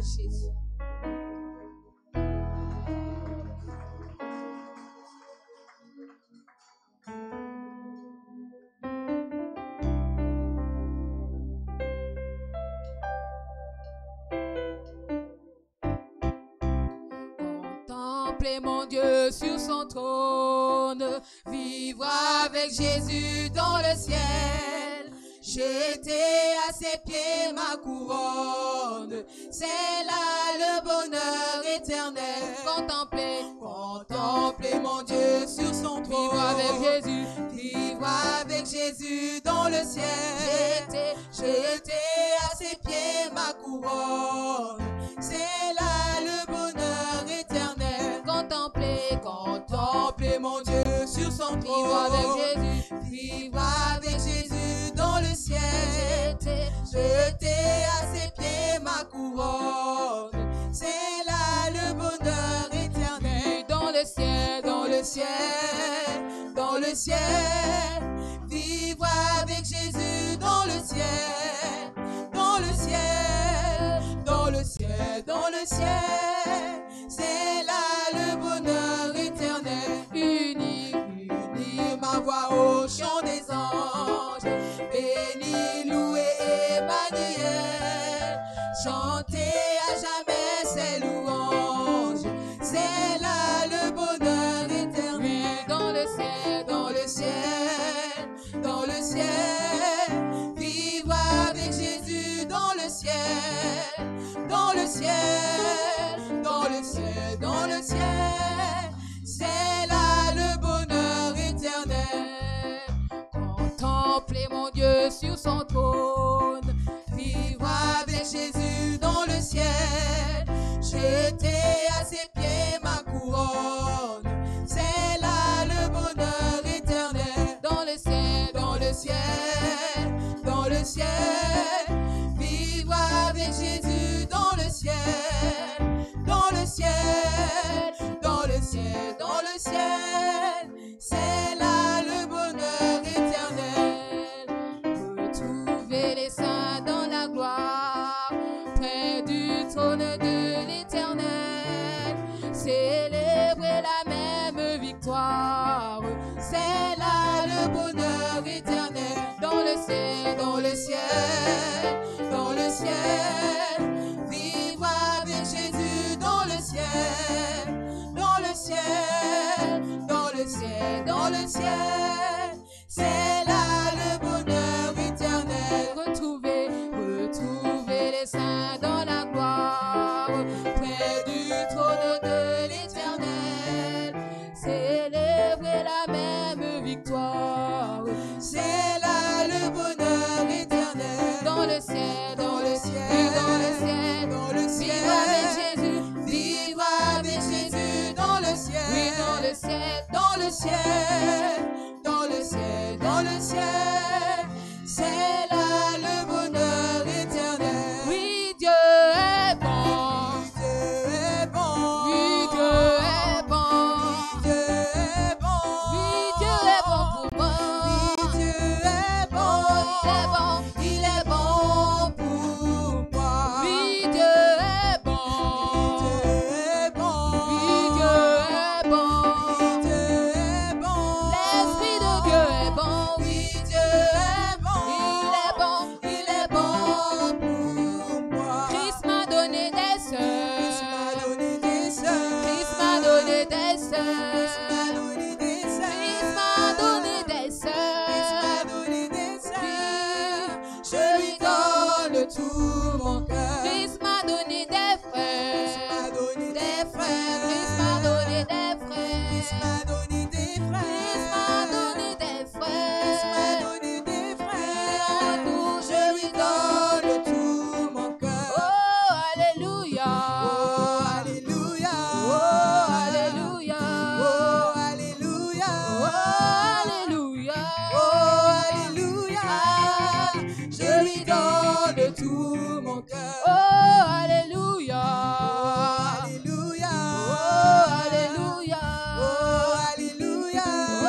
Jésus. Contemplez mon Dieu sur son trône, vivre avec Jésus dans le ciel. Jeter à ses pieds ma couronne, c'est là le bonheur éternel. Contemplez mon Dieu sur son trône, vivre avec Jésus dans le ciel. Jeter à ses pieds ma couronne, c'est là le bonheur éternel. Contemplez mon Dieu sur son trône, vivre avec Jésus dans le ciel. Jeter à ses pieds ma couronne, c'est là le bonheur éternel. Dans le ciel, dans le ciel, dans le ciel, vivre avec Jésus dans le ciel, dans le ciel, dans le ciel, dans le ciel, c'est là le bonheur éternel. Unir ma voix au chant des anges, béni, loué Emmanuel, chanter à jamais ses louanges, c'est là le bonheur éternel. Dans le ciel, dans le ciel, dans le ciel, vivre avec Jésus dans le ciel, dans le ciel, dans le ciel, dans le ciel, c'est là le bonheur éternel. Contemplez mon Dieu sur son trône, vivre avec Jésus dans le ciel. Jeter à ses pieds ma couronne, c'est là le bonheur éternel. Dans le ciel, dans le ciel, dans le ciel, vivre avec Jésus dans le ciel, dans le ciel, dans le ciel, dans le ciel, c'est là le bonheur éternel. Retrouver les saints dans la gloire, près du trône de l'Éternel, célébrer la même victoire, c'est là le bonheur éternel. Dans le ciel, dans le ciel, dans le ciel, vivre avec Jésus dans le ciel, dans le ciel, dans le ciel, dans le ciel, c'est là le bonheur éternel. Retrouver les saints dans la gloire, près du trône de l'Éternel, célébrer la même victoire, c'est là le bonheur éternel. Dans le ciel, dans le ciel, dans le ciel, dans le ciel, vivre avec Jésus dans le ciel, oui, dans le ciel, dans le ciel, dans le ciel, dans le ciel, c'est là le bonheur éternel. Oui, Dieu est bon, oui, Dieu est bon, oui, Dieu est bon, oui, Dieu est bon, oui, Dieu est bon pour moi, oui, Dieu est bon, il est bon pour moi, oui, Dieu est bon, oui, Dieu est bon, oui, Dieu est bon, oui, Dieu est bon, l'Esprit de Dieu est bon, oui, Dieu est bon, il est bon pour moi. Christ m'a donné des sœurs, Christ m'a donné des sœurs, Christ m'a donné des sœurs, Christ m'a donné des sœurs, Christ m'a donné des sœurs, oui, je lui donne tout mon cœur. Christ m'a donné des frères, Christ m'a donné des frères, Christ m'a donné des frères, Christ m'a donné des frères, Christ m'a donné des frères, Christ m'a donné des frères, tout je lui donne tout mon cœur. Oh alléluia, oh alléluia, oh alléluia, oh alléluia, oh alléluia, oh alléluia, je lui donne tout mon cœur. Oh alléluia, oh alléluia, oh alléluia, oh alléluia, oh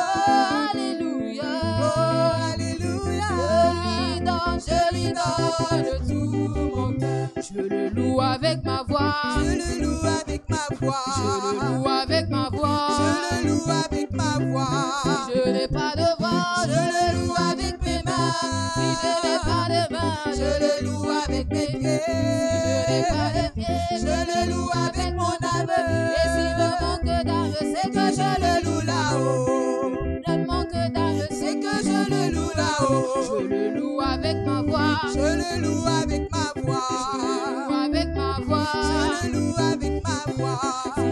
alléluia, oh alléluia, je lui donne tout mon cœur. Je Je le loue avec ma voix. Je le loue avec ma voix. Je le loue avec ma voix. Je le loue avec ma voix. Si je n'ai pas de voix, Je le loue avec mes mains. si je n'ai pas de main, Je le loue avec mes pieds. si je n'ai pas de pied, Je le loue avec mon âme. et s'il me manque d'âme, c'est que Je le loue là-haut. je manque d'âme, C'est que je le loue là-haut. je le loue avec ma voix. Je le loue avec ma voix. Loue avec ma voix. Je le loue avec ma voix.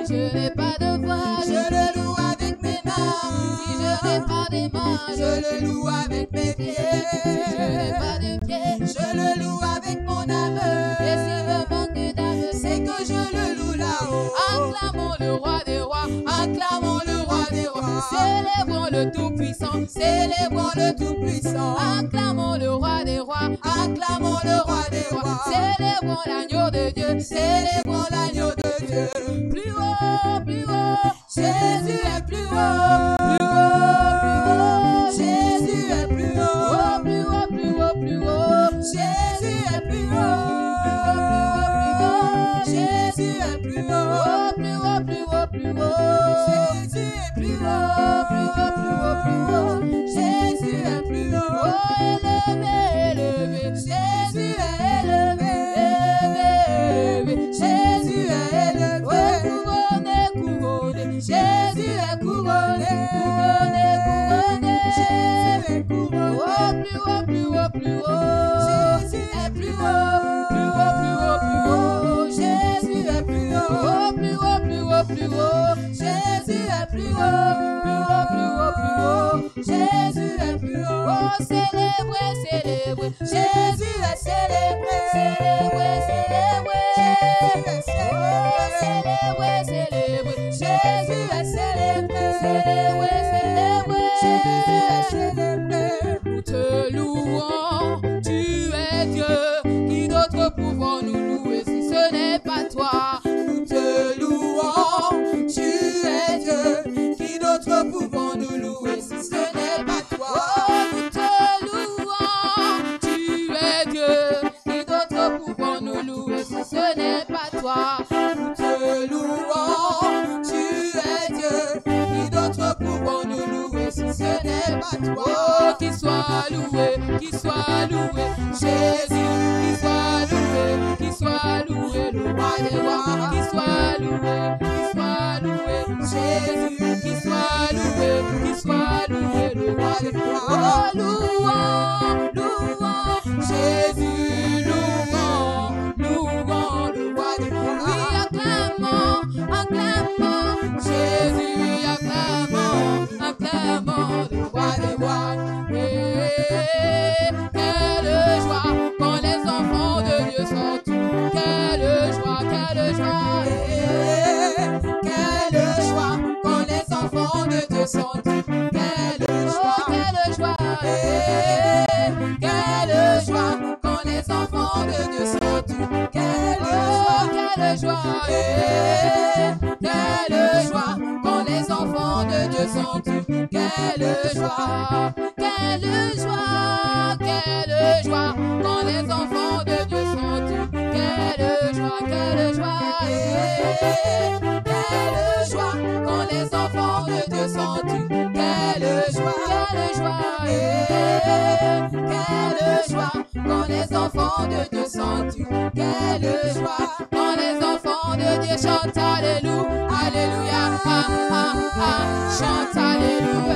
Si je n'ai pas de voix, Je le loue avec mes mains. si je n'ai pas de main, Je le loue avec mes si je n'ai pieds. pas de pied, Je le loue avec mon âme. et s'il me manque d'âme, C'est que je le loue là-haut. acclamons le roi des rois, acclamons le roi des rois, célébrons le tout-puissant, Célébrons le Tout-Puissant. acclamons le roi des rois, Acclamons le roi des rois. célébrons l'agneau de Dieu, Célébrons l'agneau de Dieu. plus haut, Jésus est plus haut. plus haut, plus haut, Jésus est plus haut. plus haut, plus haut, plus haut, Jésus est plus plus haut, haut. Jésus est plus haut. plus haut, plus haut, plus haut, Jésus est plus plus haut, plus haut, plus haut, plus haut. Jésus est plus haut. Oh, élevé, élevé, Jésus est élevé. élevé, Jésus est élevé. oh, couronné, couronné, Jésus est couronné. couronné, couronné. Jésus est couronné. Oh, plus haut, plus haut, plus haut. Jésus est plus haut. Plus haut, plus haut, plus haut. Jésus est plus haut. Oh, plus haut, plus haut, plus haut. Jésus est plus Plus haut. haut, plus haut, plus haut. Jésus est plus haut. Oh, célébrez, célébrez. Jésus est célébré. Célébrez, célébrez. Jésus est Oh, célébré. célébrez, célébrez. Jésus est célébré. Célébrez, célébrez. Jésus est célébré. Nous te louons, tu es Dieu. Qui d'autre pouvons nous louer si ce n'est pas toi? Nous te louons, tu es Dieu. Qui d'autre pouvons nous louer si ce n'est pas toi? Oh, nous te louons, tu es Dieu. Qui d'autre pouvons nous louer si ce n'est pas toi? Nous te louons, tu es Dieu. Qui d'autre pouvons nous louer si ce n'est pas toi? Oh, qu'il soit loué, Jésus, qu'il soit loué, le roi des rois, qu'il soit loué, Jésus, qu'il soit loué, le roi des rois. Oh, louons, louons, Jésus, louons, louons, le roi des rois. Oui, acclamons, acclamons, Jésus, acclamons, le roi des rois. Quelle joie quand les enfants de Dieu sont tous. Quelle joie, quelle joie. Quelle joie quand les enfants de Dieu sont tous. Quelle joie, Quelle joie. quelle joie quand les enfants de Dieu sont tous. Quelle joie, Quelle joie quand les enfants de Dieu sont tous. Quelle joie, quelle joie, quelle joie quand les enfants de Dieu sont tous. Quelle joie, quelle joie, quelle joie quand les enfants de Dieu sont tous. Quelle joie, quelle joie quand les enfants de Dieu sont tous. Quelle joie quand les enfants de Dieu chantent alléluia, alléluia, ah, ah, ah, chante alléluia.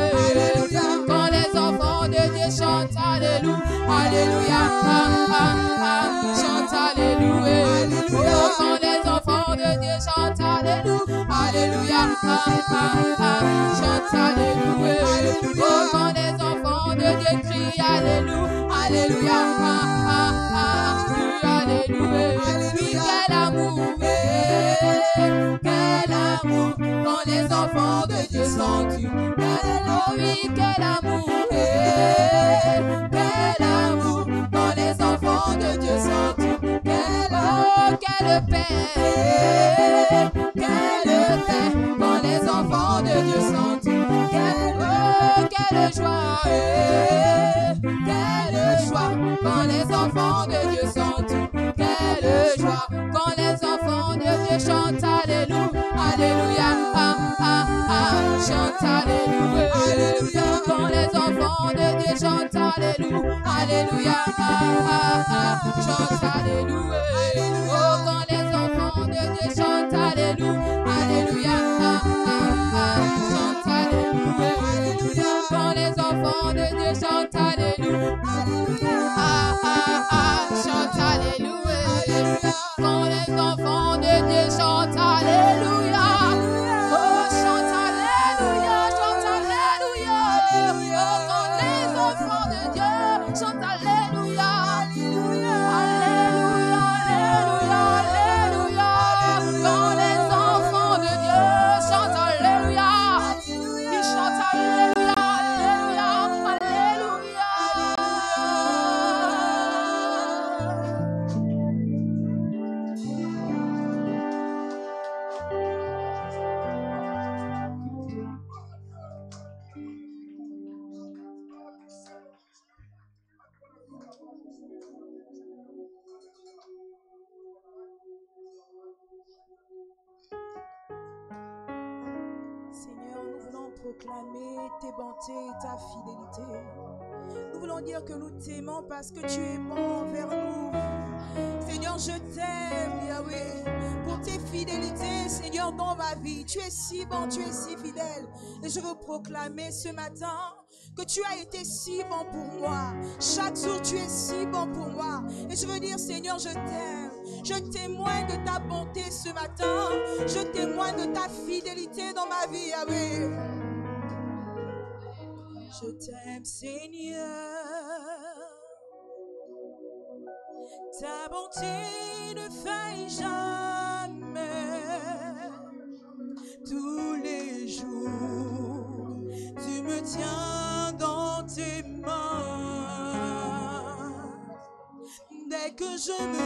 Quand les enfants de Dieu chantent alléluia, alléluia, ah, ah, ah, chante alléluia. Oh, quand les enfants de Dieu chantent alléluia, alléluia, ah, ah, ah, chante alléluia. Oh, quand les enfants de Dieu crient alléluia, alléluia, ah, ah, ah, crient alléluia. Oui, quel amour, quand les enfants de Dieu sont tus. Oh oui, quel amour, quand les enfants de Dieu sont tus. Quelle paix, quand les enfants de Dieu sont tus. Quelle joie, quand les enfants de Dieu sont tus. de joie. Quand les enfants de Dieu chantent Alléluia, Alléluia, ah, ah, ah, chante Alléluia, Alléluia. Quand les enfants de Dieu chantent Alléluia, Alléluia, ah, ah, ah, chante Alléluia. Oh, quand les enfants de Dieu chantent Alléluia, Alléluia, ah, ah, ah, chante Alléluia, Alléluia. Quand les enfants de Dieu chantent Alléluia, ah, ah, ah, chante Alléluia, Alléluia. Quand les enfants de Dieu chantent Alléluia, oh, chante Alléluia, chante Alléluia, Alléluia. Quand les enfants de Dieu chantent Alléluia, Alléluia, Alléluia, Alléluia, Alléluia. Quand les enfants de Dieu chantent Alléluia, ils chantent Alléluia, Alléluia, Alléluia. Seigneur, nous voulons proclamer tes bontés et ta fidélité. Nous voulons dire que nous t'aimons parce que tu es bon envers nous. Seigneur, je t'aime, Yahweh, pour tes fidélités, Seigneur, dans ma vie. Tu es si bon, tu es si fidèle. Et je veux proclamer ce matin que tu as été si bon pour moi. Chaque jour, tu es si bon pour moi. Et je veux dire, Seigneur, je t'aime. Je témoigne de ta bonté ce matin. Je témoigne de ta fidélité dans ma vie, Yahweh. Je t'aime, Seigneur. Ta bonté ne faille jamais. Tous les jours, tu me tiens dans tes mains. Dès que je me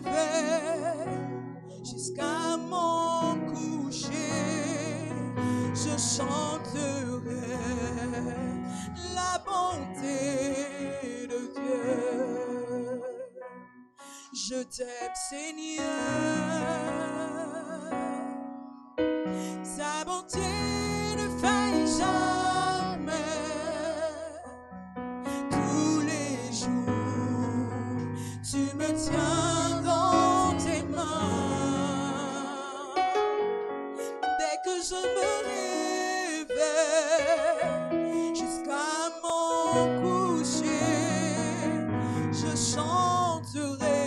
réveille, jusqu'à mon coucher, je chanterai la bonté de Dieu. Je t'aime, Seigneur. Ta bonté ne faille jamais. Tous les jours, tu me tiens dans tes mains. Dès que je me réveille, jusqu'à mon coucher, je chanterai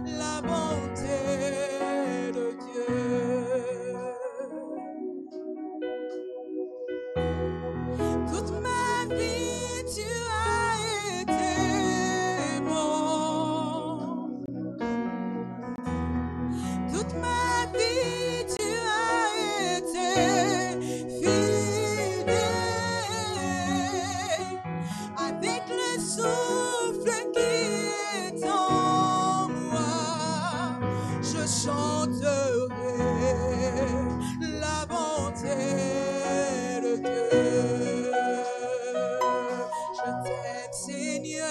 la bonté de Dieu. Toute ma vie, tu as été bon. Toute ma vie, tu as été fidèle. Avec le souffle qui est en moi, je chanterai la bonté de Dieu. Je t'aime, Seigneur.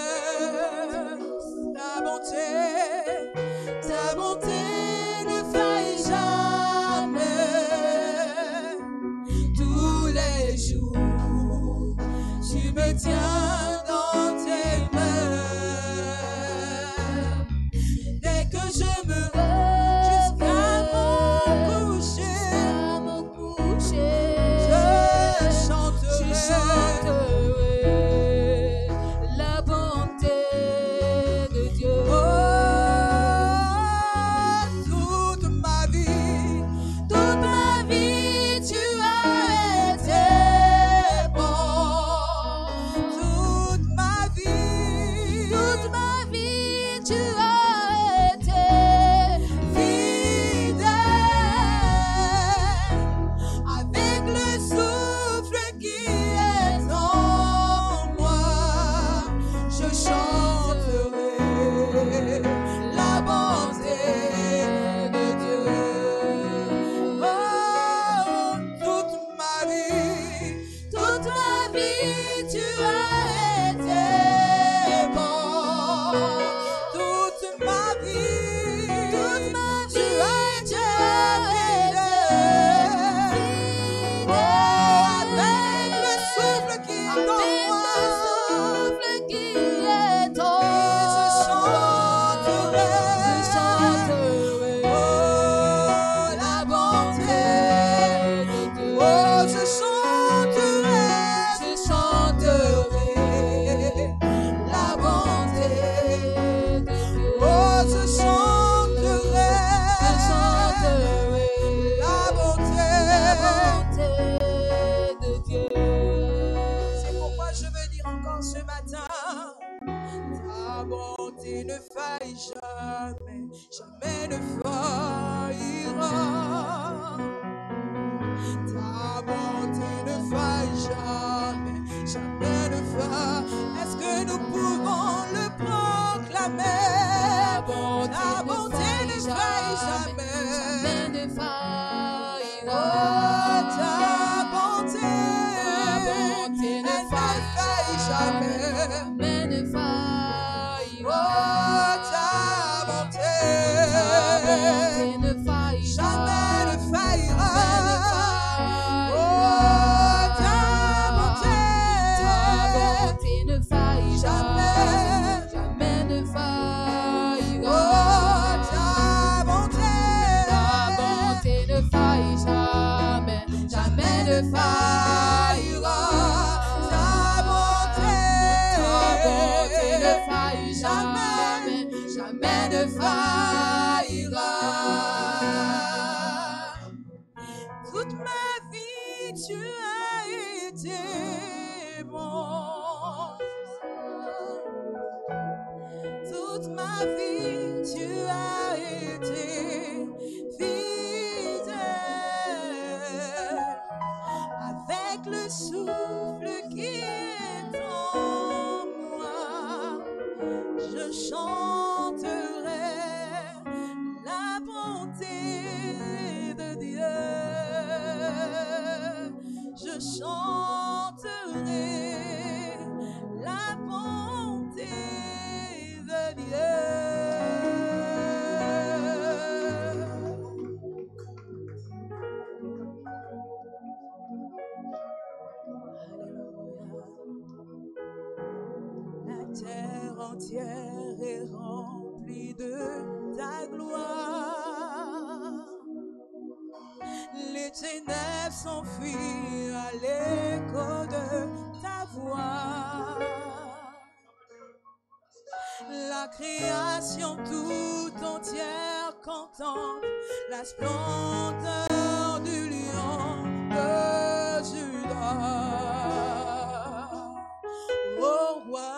Ta bonté ne faille jamais. Tous les jours, tu me tiens dans tes mains. Dès que je me lève jusqu'à jamais ne faillira. Ta bonté ne faille jamais, jamais ne faille. Est-ce que nous pouvons le proclamer? Ta bonté ne faille jamais, jamais ne faillira. Oh, ta bonté ne faille jamais, jamais ne faillira. oh, ta bonté ne faillira. jamais ne faillira. Oh, ta bonté ne faillira. jamais, jamais ne faillira. oh, ta bonté ne faille jamais, jamais ne faillira. ta bonté ne faille jamais, jamais ne faillira. Toute ma vie tu as été bon. Toute ma vie tu as été fidèle. Avec le souffle qui est en moi, je chanterai la bonté de Dieu. Je chanterai la bonté de Dieu. La terre entière est remplie de ta gloire. Les ténèbres s'enfuient à l'écho de ta voix. La création tout entière contemple la splendeur du lion de Juda. Oh roi,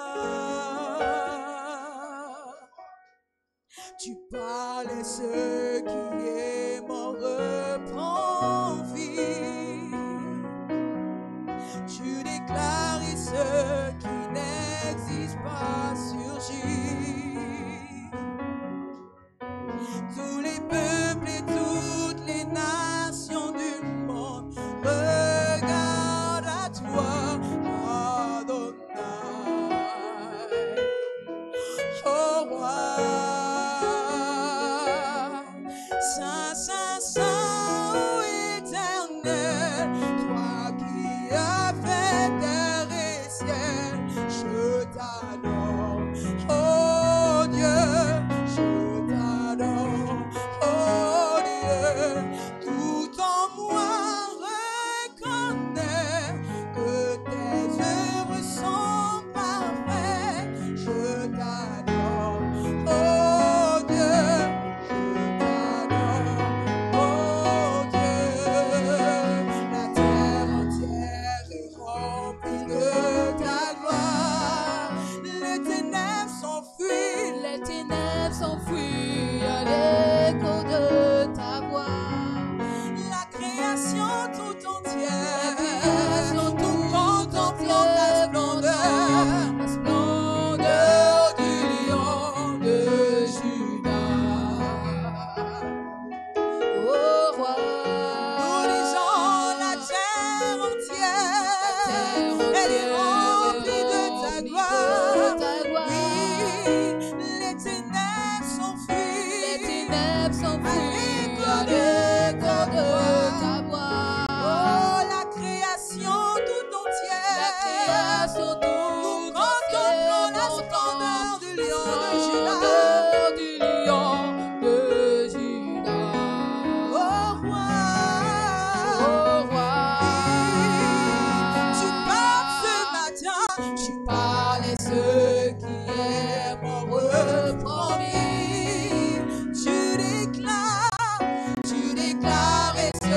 tu parles et ce qui est mort reprend vie. Tu déclares et ce qui n'existe pas surgit. Tous les peuples et toutes les nations du monde regardent à toi, Adonai. Oh roi, Saint, Saint, Saint, ô éternel, toi qui as fait terre et ciel, je t'adore, oh Dieu, je t'adore, oh Dieu. Tout en moi reconnaît que tes œuvres sont parfaites, je t'adore, oh Dieu, je t'adore, oh Dieu. La terre entière est remplie de ta gloire. Les ténèbres s'enfuient, Les ténèbres s'enfuient à l'écho de ta voix. la création tout entière, création nous tout contemplons ta splendeur, la splendeur du lion de Juda. au roi. Nous disons la terre entière, elle est remplie de ta gloire. Oui, les ténèbres s'enfuient, Les ténèbres s'enfuient à à l'écho de ta oh, voix. la création tout La entière, création nous tout contemplons la entière splendeur du lion de Juda. splendeur du lion de Juda. Oh roi, Au roi, tu parles ce matin, tu parles et ce qui est mort reprend vie. Tu déclares et ce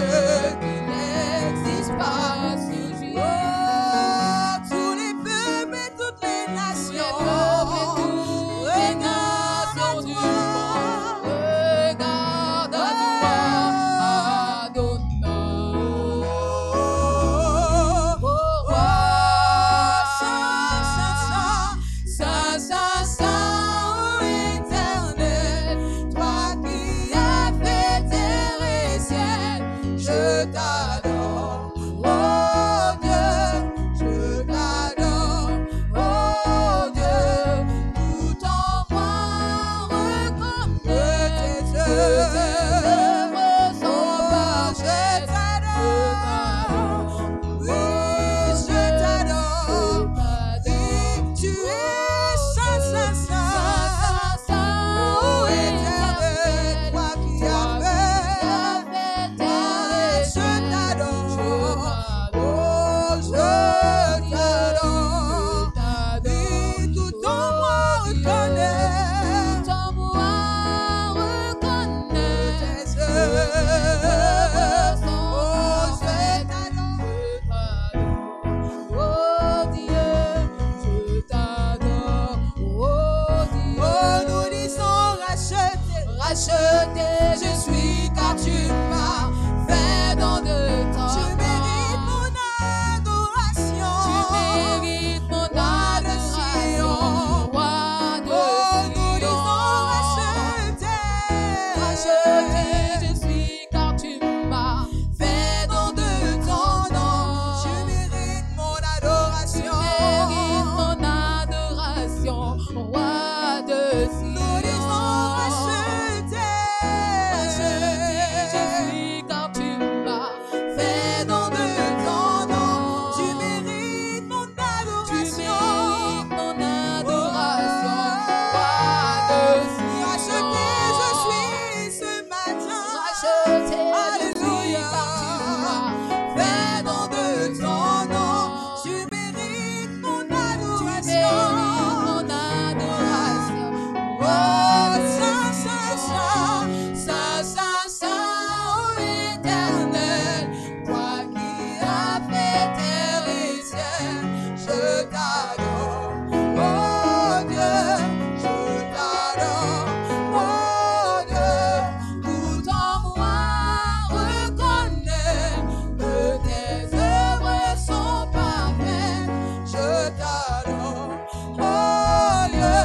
Racheté je suis car tu m'as fait don de ton Tu mérites mon adoration. Tu mérites mon adoration, roi de Oh, nous disons Sion. Racheté je suis car tu m'as fait don de ton nom. Tu mérites mon adoration. Tu mérites mon adoration, roi de Sion. Nous disons racheté. Racheté je suis car tu m'as fait don de ton nom. Tu mérites mon Tu adoration. mérites mon adoration, roi de Sion. Racheté je suis ce matin. Racheté je suis Alléluia. car tu m'as fait don de ton nom. Tu mérites mon Tu mérites adoration. mon adoration. Oh, Saint, Saint, Saint, Saint, Saint, Saint, ô éternel, toi qui as fait terre et ciel, je t'adore. Oh Dieu, je t'adore. Oh Dieu, tout en moi reconnaît que tes œuvres sont parfaites. Je t'adore. Oh Dieu,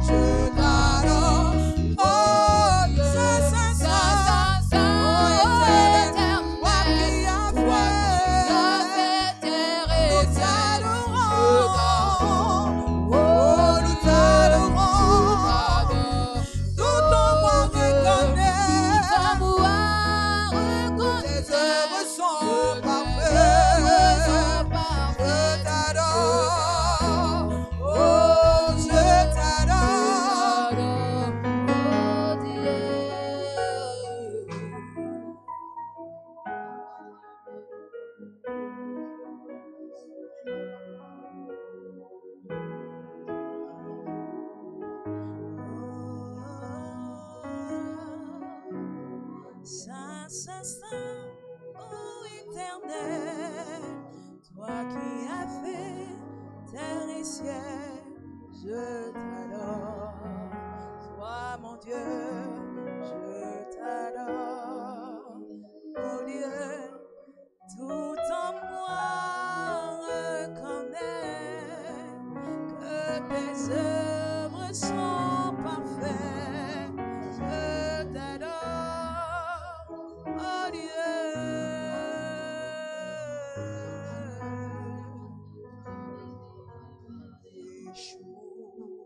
je t'adore. Oh Dieu, Saint, Saint, Saint, Saint, oh, Saint, éternel, toi qui as toi qui as fait, fait terre et nous ciel, t'adorons. oh, Oh, nous t'adorons. t'adore. Tout en moi reconnaît. Tout en moi Tes œuvres reconnaît sont que tes parfaites. œuvres sont Je parfaites. t'adore. Oh, je t'adore. Oh Dieu. Saint, Saint, Saint, ô éternel, toi qui as fait terre et ciel, je t'adore. Toi, mon Dieu, je t'adore. Oh Dieu, tout en moi reconnaît que tes œuvres sont parfaites. Je t'adore, oh Dieu. Yeshua.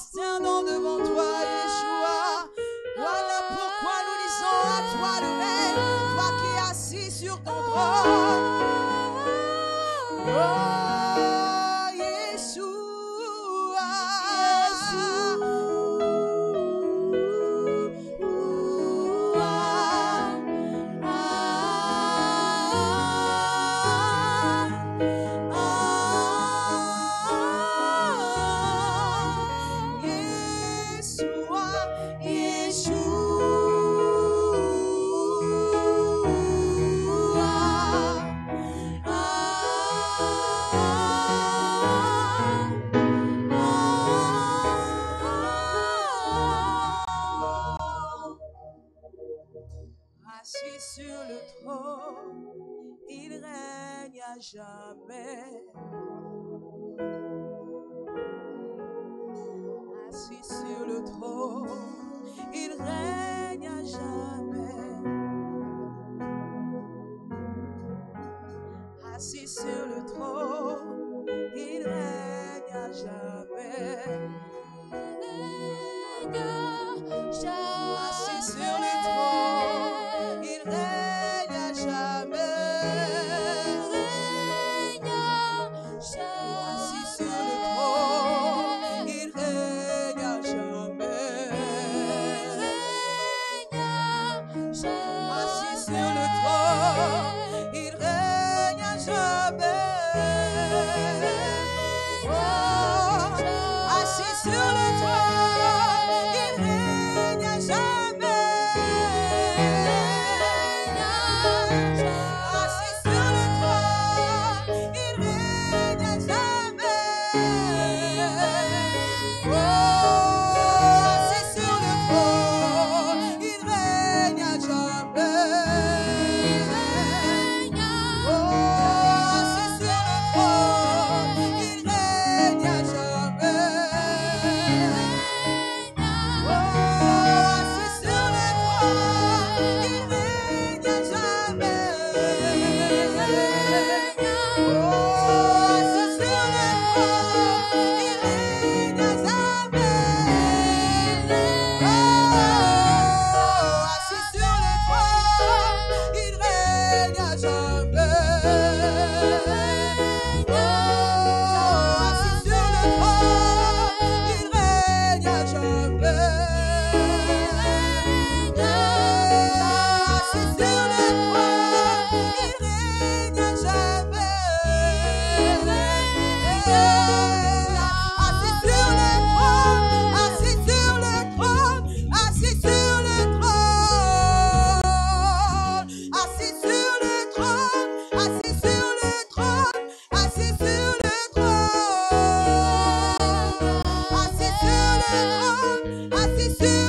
prosternons devant toi, Yeshua. Voilà pourquoi nous disons à toi le règne, toi qui es assis sur ton trône. Oh, Yeshua. Assis sur le trône, il règne à jamais. Assis sur le trône, il règne à jamais. Assis sur le trône, il règne à jamais. Assis sur le trône, il règne à jamais. Assis sur le trône, il règne à jamais. Assis sur le trône, il règne à jamais. Oh, assis sur le trône, il règne à jamais. Assis sur le trône, il règne à jamais. Oh, assis sur le trône, il règne à jamais. Oh, assis sur le trône, il règne à jamais. Oh, assis sur le trône, il règne à jamais. Oh, assis sur le trône, il règne à jamais. Oh, assis sur le trône, il règne à jamais. Oh, assis sur le trône, il règne à jamais. Assis sur le trône, il règne à jamais. Assis sur le trône, assis sur le trône, assis sur le trône, assis sur le trône, assis sur le trône, assis sur le trône, assis sur le trône, assis sur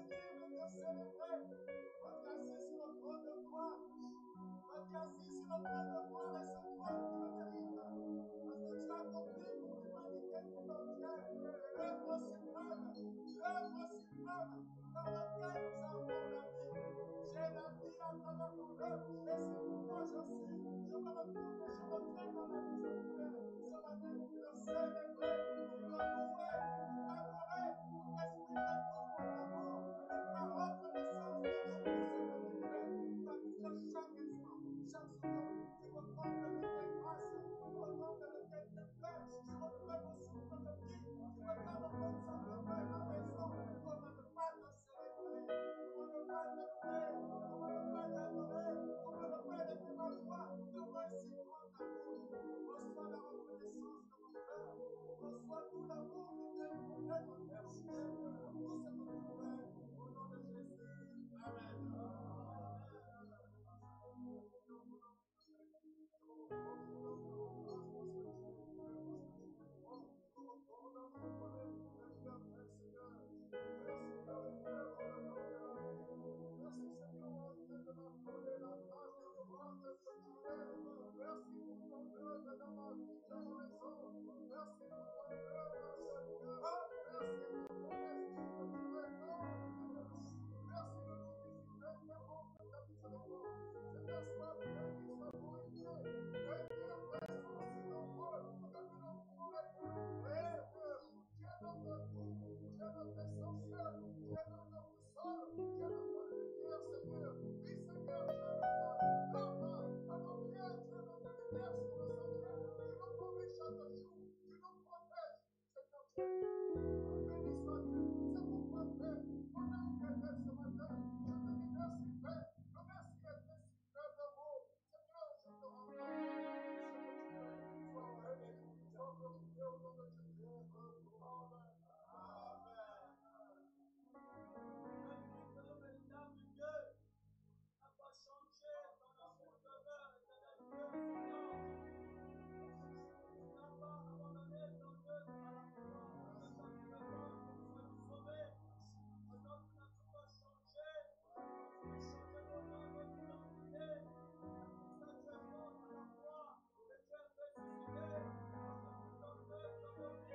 bénir, de te célébrer. On est assis sur le trône de gloire. On est assis sur le trône de gloire et ce trône tu le mérites. Parce que tu as accompli pour l'humanité tout entière l'œuvre suprême dans laquelle nous avons la vie. J'ai la vie à travers ton œuvre et c'est pourquoi je me retourne et je me traîne dans la vie spirituelle ce matin pour te célébrer, pour te louer, pour t'adorer, pour t'exprimer tout mon amour et ta reconnaissance pour ce que tu fais. Parce que chaque instant, chaque seconde, tu me combles de tes grâces, tu me combles de tes bienfaits, tu me donnes le souffle de vie, tu me donnes le bonne santé dans ma maison. Comment ne pas te célébrer, comment ne pas te louer, comment ne pas t'adorer, comment ne pas lever ma voix devant un si grand amour. Reçois la reconnaissance de mon cœur, reçois tout l'amour qui vient de mon être entier pour tout ce que tu fais au nom de Jésus. Amen. Merci Seigneur mon Dieu de m'accorder la grâce de te rendre ce que tu es. Merci pour ton œuvre dans ma vie, dans ma maison. Merci pour ton œuvre, Seigneur. Merci pour ton esprit que tu récoltes. Merci de nous visiter, Père mon Dieu, ta miséricorde. Seigneur, sois béni, sois glorifié. Seigneur, tes sont si nombreux que nous ne pouvons les compter. Tu es notre tout, tu es notre essentiel, tu es notre boussole, tu es notre lumière, Seigneur. Oui, Seigneur, tu es notre lampe à nos pieds, tu es notre lumière sur le sentier. Tu nous conduis chaque jour, tu nous protèges. Seigneur, tu es béni sois-tu. C'est pourquoi, Père, mon âme t'élève ce matin. Je te dis merci, Père. Le merci était si faible mot. Seigneur, je te rends grâce. Ce que tu es, sois béni, sois glorifié au nom de Jésus. Amen. Amen. Bénémoine, véritable Dieu, n'a pas changé ton amour demeure éternel Dieu, Seigneur. Tu n'as pas abandonné ton œuvre à la croix. Maintenant, tu t'attends que nous soyons sauvés. Maintenant, tu n'as pas changé. Tu as changé mon nom, notre identité. C'est pour ça que tu es mort à la croix et tu es ressuscité. Parce que ton œuvre dans nos vies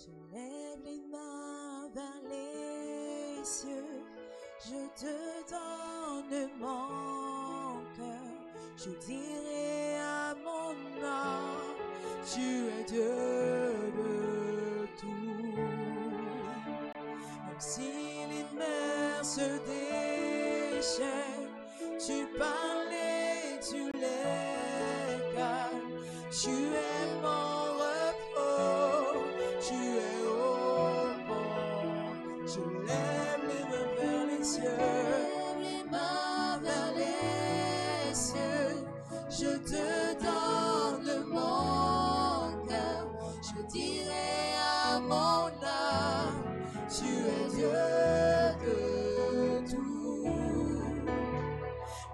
Je lève les mains vers les cieux, je te donne mon cœur. Je dirai à mon âme, tu es Dieu de tout. Même si les mers se déchaînent, tu parles et tu les calmes. Tu es mon repos, tu es au port. Je lève les mains vers les cieux, je te donne mon cœur. Je dirai à mon âme, tu es Dieu de tout.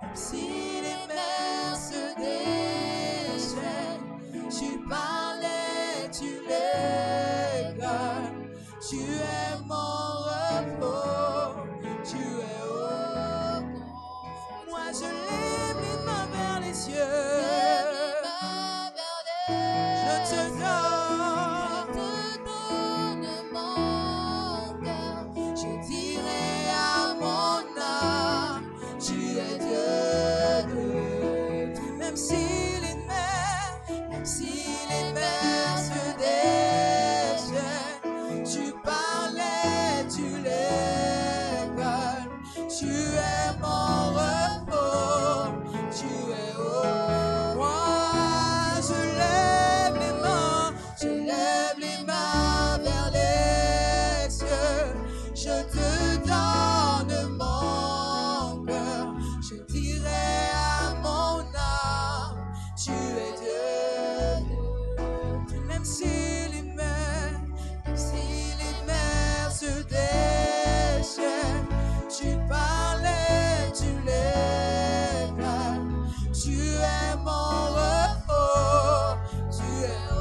Même si les mers se déchaînent, tu parles et tu les calmes. Tu es mon repos, tu es au port. Moi je lève les mains vers les cieux, je te donne mon cœur. Je dirai à mon âme, tu es Dieu de tout. Même si les mers se déchaînent, tu parles et tu les calmes. Tu es mon repos, tu es au moi. Je lève les mains vers les cieux. Je te donne mon cœur. Je dirai à mon âme, tu es Dieu. Même si les mers se déchaînent, tu parles et tu les calmes. Tu es mon repos, tu es au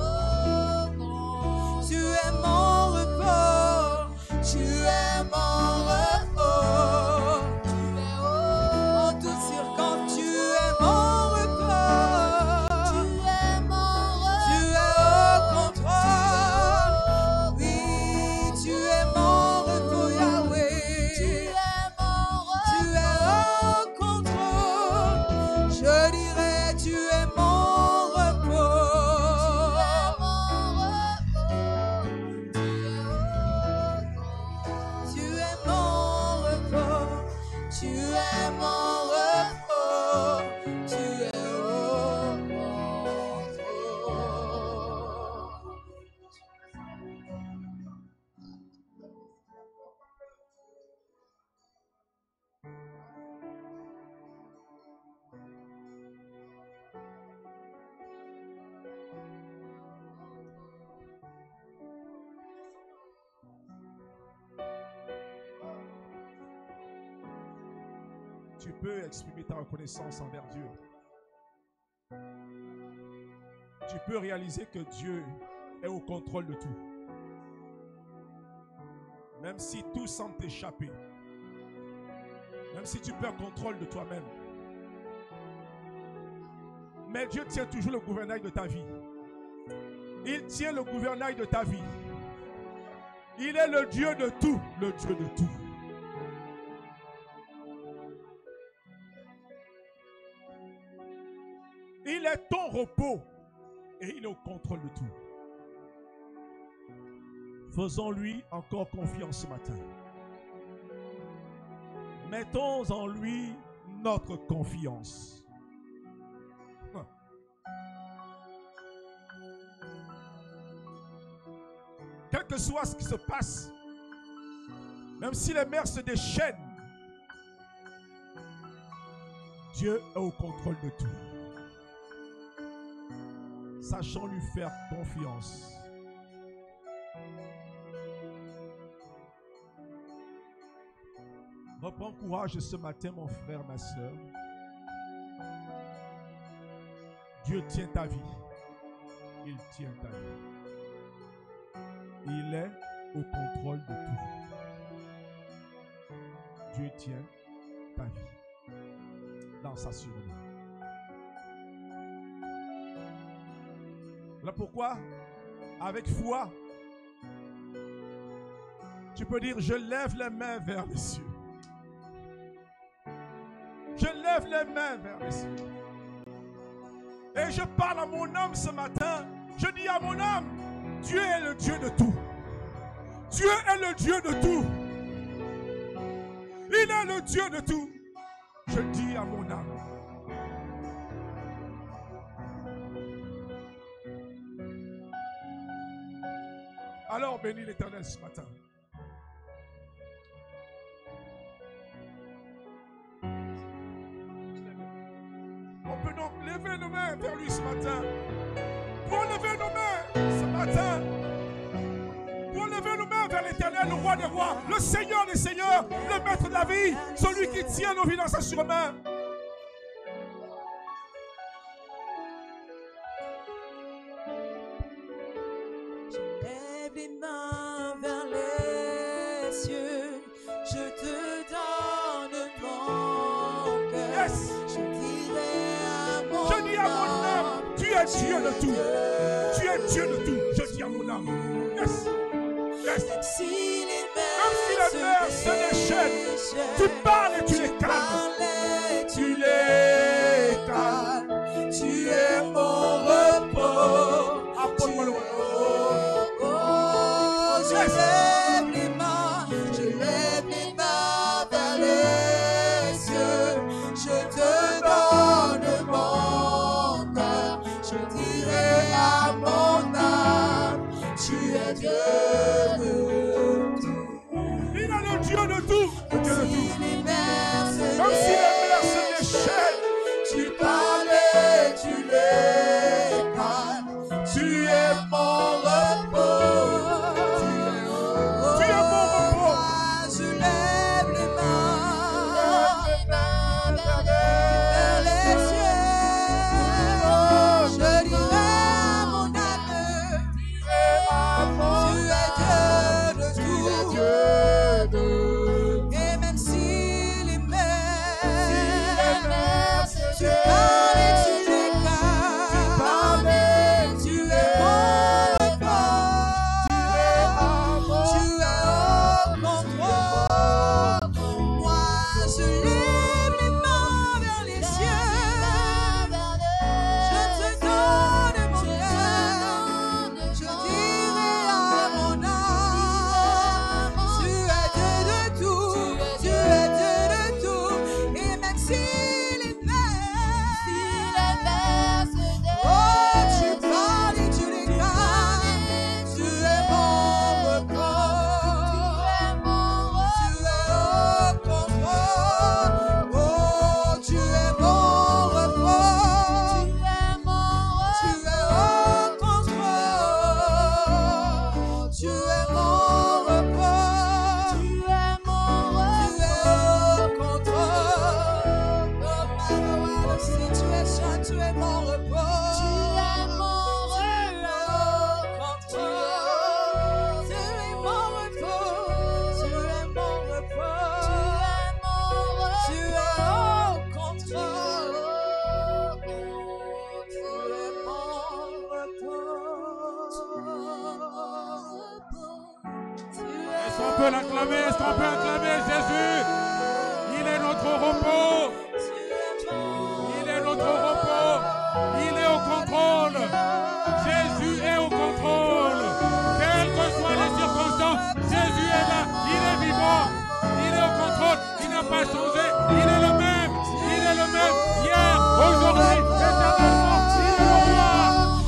port. Tu es mon repos, tu es mon repos. En toutes circonstances, tu es mon repos. Tu es au contrôle. Oui, tu es mon repos, Yahweh. Tu es au contrôle. Je dirais, tu es mon repos. Tu es mon repos. Tu es mon repos. Tu es au contrôle. Tu peux exprimer ta reconnaissance envers Dieu. Tu peux réaliser que Dieu est au contrôle de tout. Même si tout semble t'échapper. Même si tu perds contrôle de toi-même. Mais Dieu tient toujours le gouvernail de ta vie. Il tient le gouvernail de ta vie. Il est le Dieu de tout. Le Dieu de tout. Il est ton repos et il est au contrôle de tout. Faisons-lui encore confiance ce matin. Mettons en lui notre confiance. Quel que soit ce qui se passe, même si les mers se déchaînent, Dieu est au contrôle de tout. Sachons lui faire confiance. Reprends courage ce matin, mon frère, ma soeur. Dieu tient ta vie. Il tient ta vie. Il est au contrôle de tout. Dieu tient ta vie dans sa survie. Voilà pourquoi, avec foi, Tu peux dire, je lève les mains vers les cieux. Je lève les mains vers les cieux. Et je parle à mon âme ce matin. Je dis à mon âme, Dieu est le Dieu de tout. Dieu est le Dieu de tout. Il est le Dieu de tout. Je dis à mon âme. Alors bénis l'Éternel ce matin. On peut donc lever nos mains vers lui ce matin. Pour lever nos mains ce matin. Pour lever nos mains vers l'Éternel, le roi des rois, le Seigneur des seigneurs, le maître de la vie, celui qui tient nos vies dans sa surmain. Je lève les mains vers les cieux, je te donne mon cœur. Yes. Je dirai à mon Je dis à mon âme, tu es Dieu de tout. Tu es Dieu de tout. Je dis à mon âme. Yes. Yes. Si les Même si les mers se déchaînent, tu parles et tu les calmes. Tu les calmes. Tu es mon repos. Apporte-moi le repos. Je lève les mains vers les cieux. Je te donne mon cœur. Je dirai à mon âme, tu es Dieu de tout. Il est le Dieu de tout. Le Dieu de tout. Même si les mers se déchaînent, tu parles et tu les calmes. Tu es mon repos. tu es mon repos. Je lève les mains vers les cieux. Je dirai à mon âme, tu es Dieu de tout. Et même si les mers, tu parles et tu les calmes. Tu es mon repos. Tu es au contrôle. Moi, je lève les mains vers les cieux. Je te donne mon cœur. Je dirai à mon âme, tu es Dieu de tout. Tu es Dieu de tout. Et même si les mers, oh, tu parles et tu les calmes. Tu es mon repos. Tu es au contrôle. Oh, tu es mon repos. Tu es au contrôle. Tu es mon repos. Tu es au contrôle. No matter what the situation, tu es mon repos. Tu es au contrôle. Tu es mon repos. Tu es mon repos. Tu es au contrôle. Tu es mon Est-ce qu'on peut l'acclamer? Est-ce qu'on peut acclamer Jésus? Il est notre repos. Il est notre repos. Il est au contrôle. Jésus est au contrôle. Quelles que soient les circonstances, Jésus est là. Il est vivant. Il est au contrôle. Il n'a pas changé. Il est le même. Il est le même. Hier, aujourd'hui, éternellement. Il est le roi.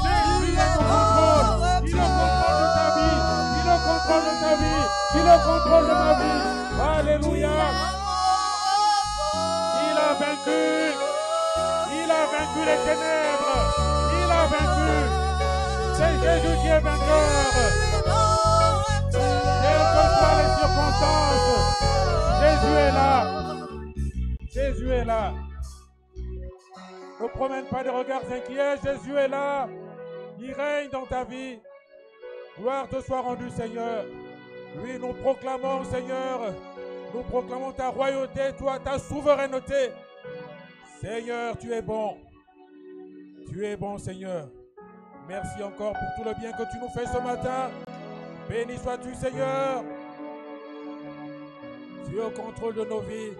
Jésus est au contrôle. Il est au contrôle de ta vie. Il est au contrôle de ta vie. Il est au contrôle de ma vie. Alléluia. Il a vaincu. Il a vaincu les ténèbres. Il a vaincu. C'est Jésus qui est vainqueur. Quelles que soient les circonstances, Jésus est là. Jésus est là. Ne promène pas de regards inquiets. Jésus est là. Il règne dans ta vie. Gloire te soit rendue, Seigneur. Oui, nous proclamons, Seigneur, nous proclamons ta royauté, toi, ta souveraineté. Seigneur, tu es bon. Tu es bon, Seigneur. Merci encore pour tout le bien que tu nous fais ce matin. Béni sois-tu, Seigneur. Tu es au contrôle de nos vies.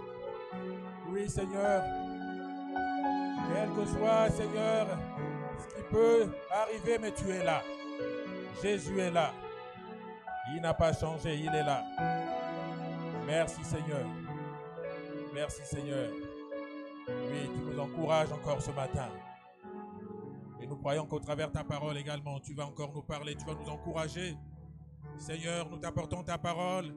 Oui, Seigneur. Quel que soit, Seigneur, ce qui peut arriver, mais tu es là. Jésus est là. Il n'a pas changé, il est là. Merci, Seigneur. Merci, Seigneur. Oui, tu nous encourages encore ce matin. Et nous croyons qu'au travers de ta parole également, tu vas encore nous parler, tu vas nous encourager. Seigneur, nous t'apportons ta parole.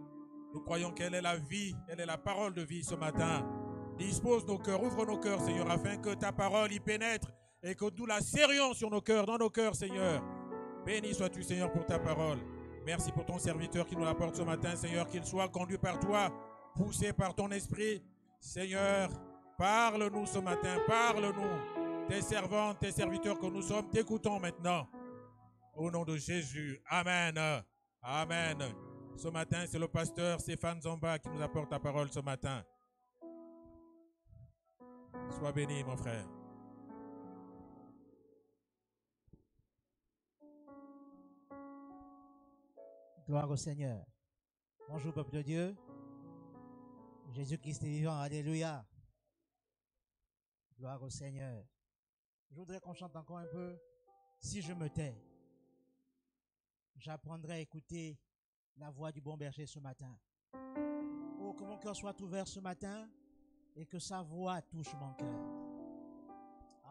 Nous croyons qu'elle est la vie, elle est la parole de vie ce matin. Dispose nos cœurs, ouvre nos cœurs, Seigneur, afin que ta parole y pénètre et que nous la serrions sur nos cœurs, dans nos cœurs, Seigneur. Béni sois-tu, Seigneur, pour ta parole. Merci pour ton serviteur qui nous l'apporte ce matin, Seigneur, qu'il soit conduit par toi, poussé par ton esprit. Seigneur, parle-nous ce matin, parle-nous. Tes servantes, tes serviteurs que nous sommes, t'écoutons maintenant. Au nom de Jésus, Amen. Amen. Ce matin, c'est le pasteur Stéphane Zamba qui nous apporte ta parole ce matin. Sois béni, mon frère. Gloire au Seigneur. Bonjour, peuple de Dieu. Jésus-Christ est vivant. Alléluia. Gloire au Seigneur. Je voudrais qu'on chante encore un peu. Si je me tais, j'apprendrai à écouter la voix du bon berger ce matin. Oh, que mon cœur soit ouvert ce matin et que sa voix touche mon cœur.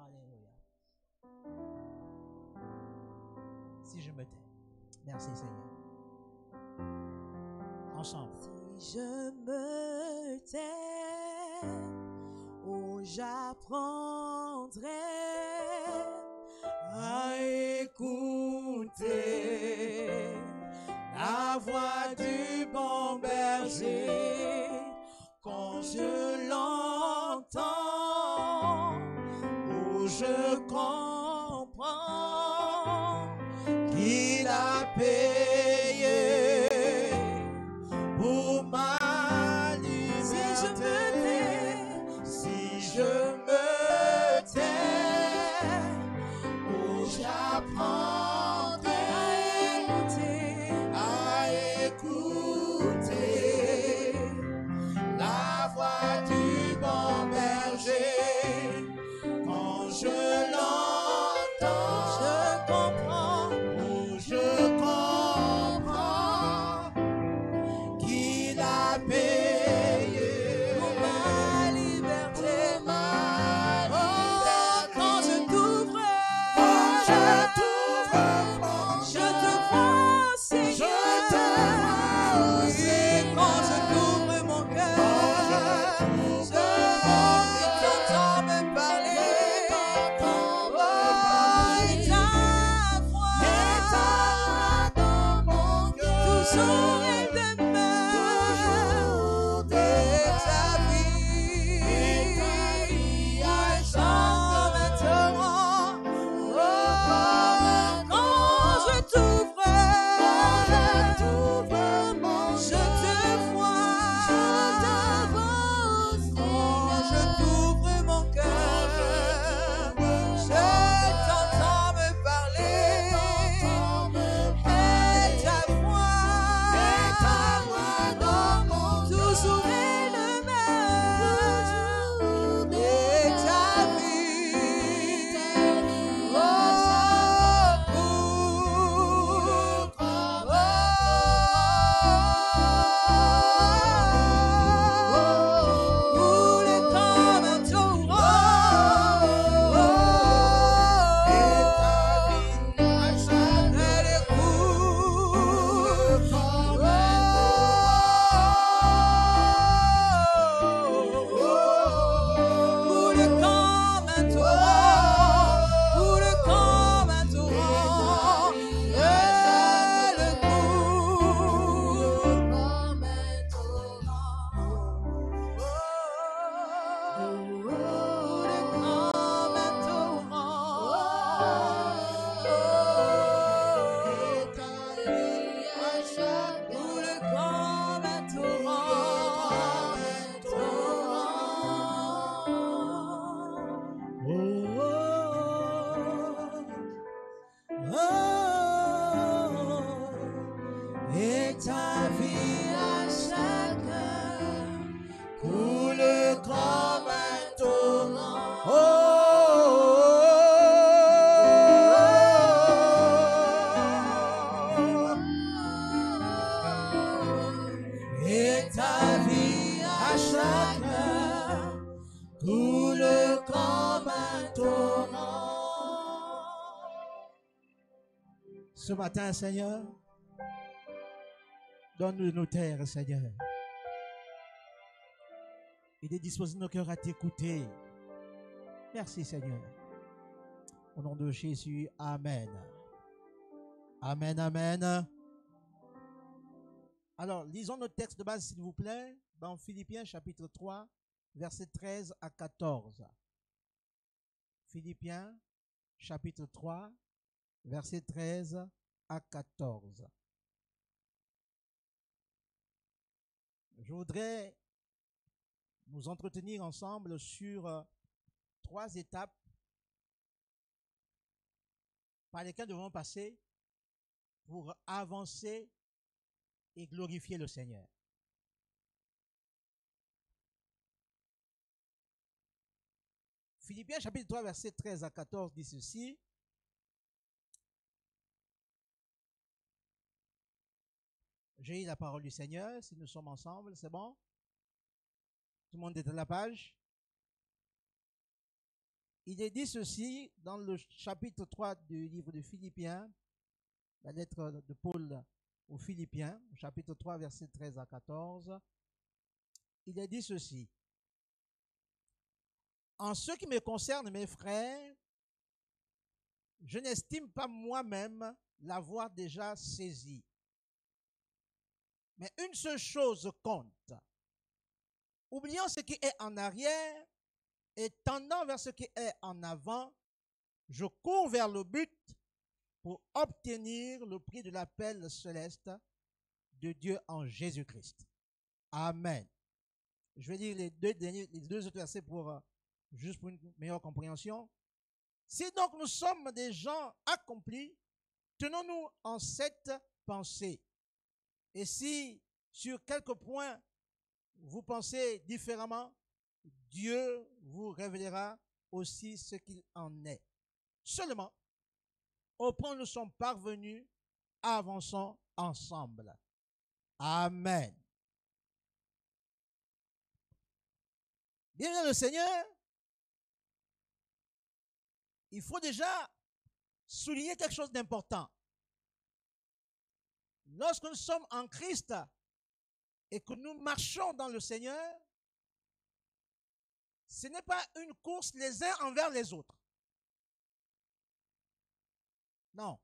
Alléluia. Si je me tais. Merci, Seigneur. Ensemble. Si je me tais, oh, j'apprendrai à écouter la voix du bon berger. Quand je l'entends, oh, je comprends qu'il a payé pour ma liberté. Si je me tais, oh, j'apprendrai à écouter la voix du bon berger. Quand je l'entends, je comprends, oh, je comprends qu'il a payé pour ma liberté. Oh, quand je t'ouvre, je te vois, Seigneur. Et quand je t'ouvre mon cœur, je t'entends me parler. Oh, et ta voix dans mon cœur, toujours et demeure. Et ta vie, comme un torrent. Oh, quand je t'ouvre, je te vois. Quand je t'ouvre mon cœur, je t'entends me parler. Et ta voix, toujours est le même. Et ta vie, roule comme un torrent. Elle coule comme roule comme un torrent, roule comme un torrent. Elle coule comme un torrent, roule comme un torrent. Roule comme un torrent. Et ta vie à chacun Ce matin, Seigneur, donne-nous de nous taire, Seigneur. Et de disposer nos cœurs à t'écouter. Merci, Seigneur. Au nom de Jésus, Amen. Amen, Amen. Alors, lisons notre texte de base, s'il vous plaît, dans Philippiens chapitre 3, versets 13 à 14. Philippiens chapitre 3, versets 13 à 14. Je voudrais nous entretenir ensemble sur 3 étapes par lesquelles nous devons passer pour avancer et glorifier le Seigneur. Philippiens chapitre 3, versets 13 à 14 dit ceci. J'ai eu la parole du Seigneur. Si nous sommes ensemble, c'est bon? Tout le monde est à la page? Il est dit ceci dans le chapitre 3 du livre de Philippiens, la lettre de Paul aux Philippiens, chapitre 3, versets 13 à 14. Il est dit ceci. En ce qui me concerne, mes frères, je n'estime pas moi-même l'avoir déjà saisi. Mais une seule chose compte. Oubliant ce qui est en arrière et tendant vers ce qui est en avant, je cours vers le but pour obtenir le prix de l'appel céleste de Dieu en Jésus-Christ. Amen. Je vais lire les deux autres versets juste pour une meilleure compréhension. Si donc nous sommes des gens accomplis, tenons-nous en cette pensée. Et si sur quelques points vous pensez différemment, Dieu vous révélera aussi ce qu'il en est. Seulement, au point où nous sommes parvenus, avançons ensemble. Amen. Bien, le Seigneur, il faut déjà souligner quelque chose d'important. Lorsque nous sommes en Christ et que nous marchons dans le Seigneur, ce n'est pas une course les uns envers les autres. Non.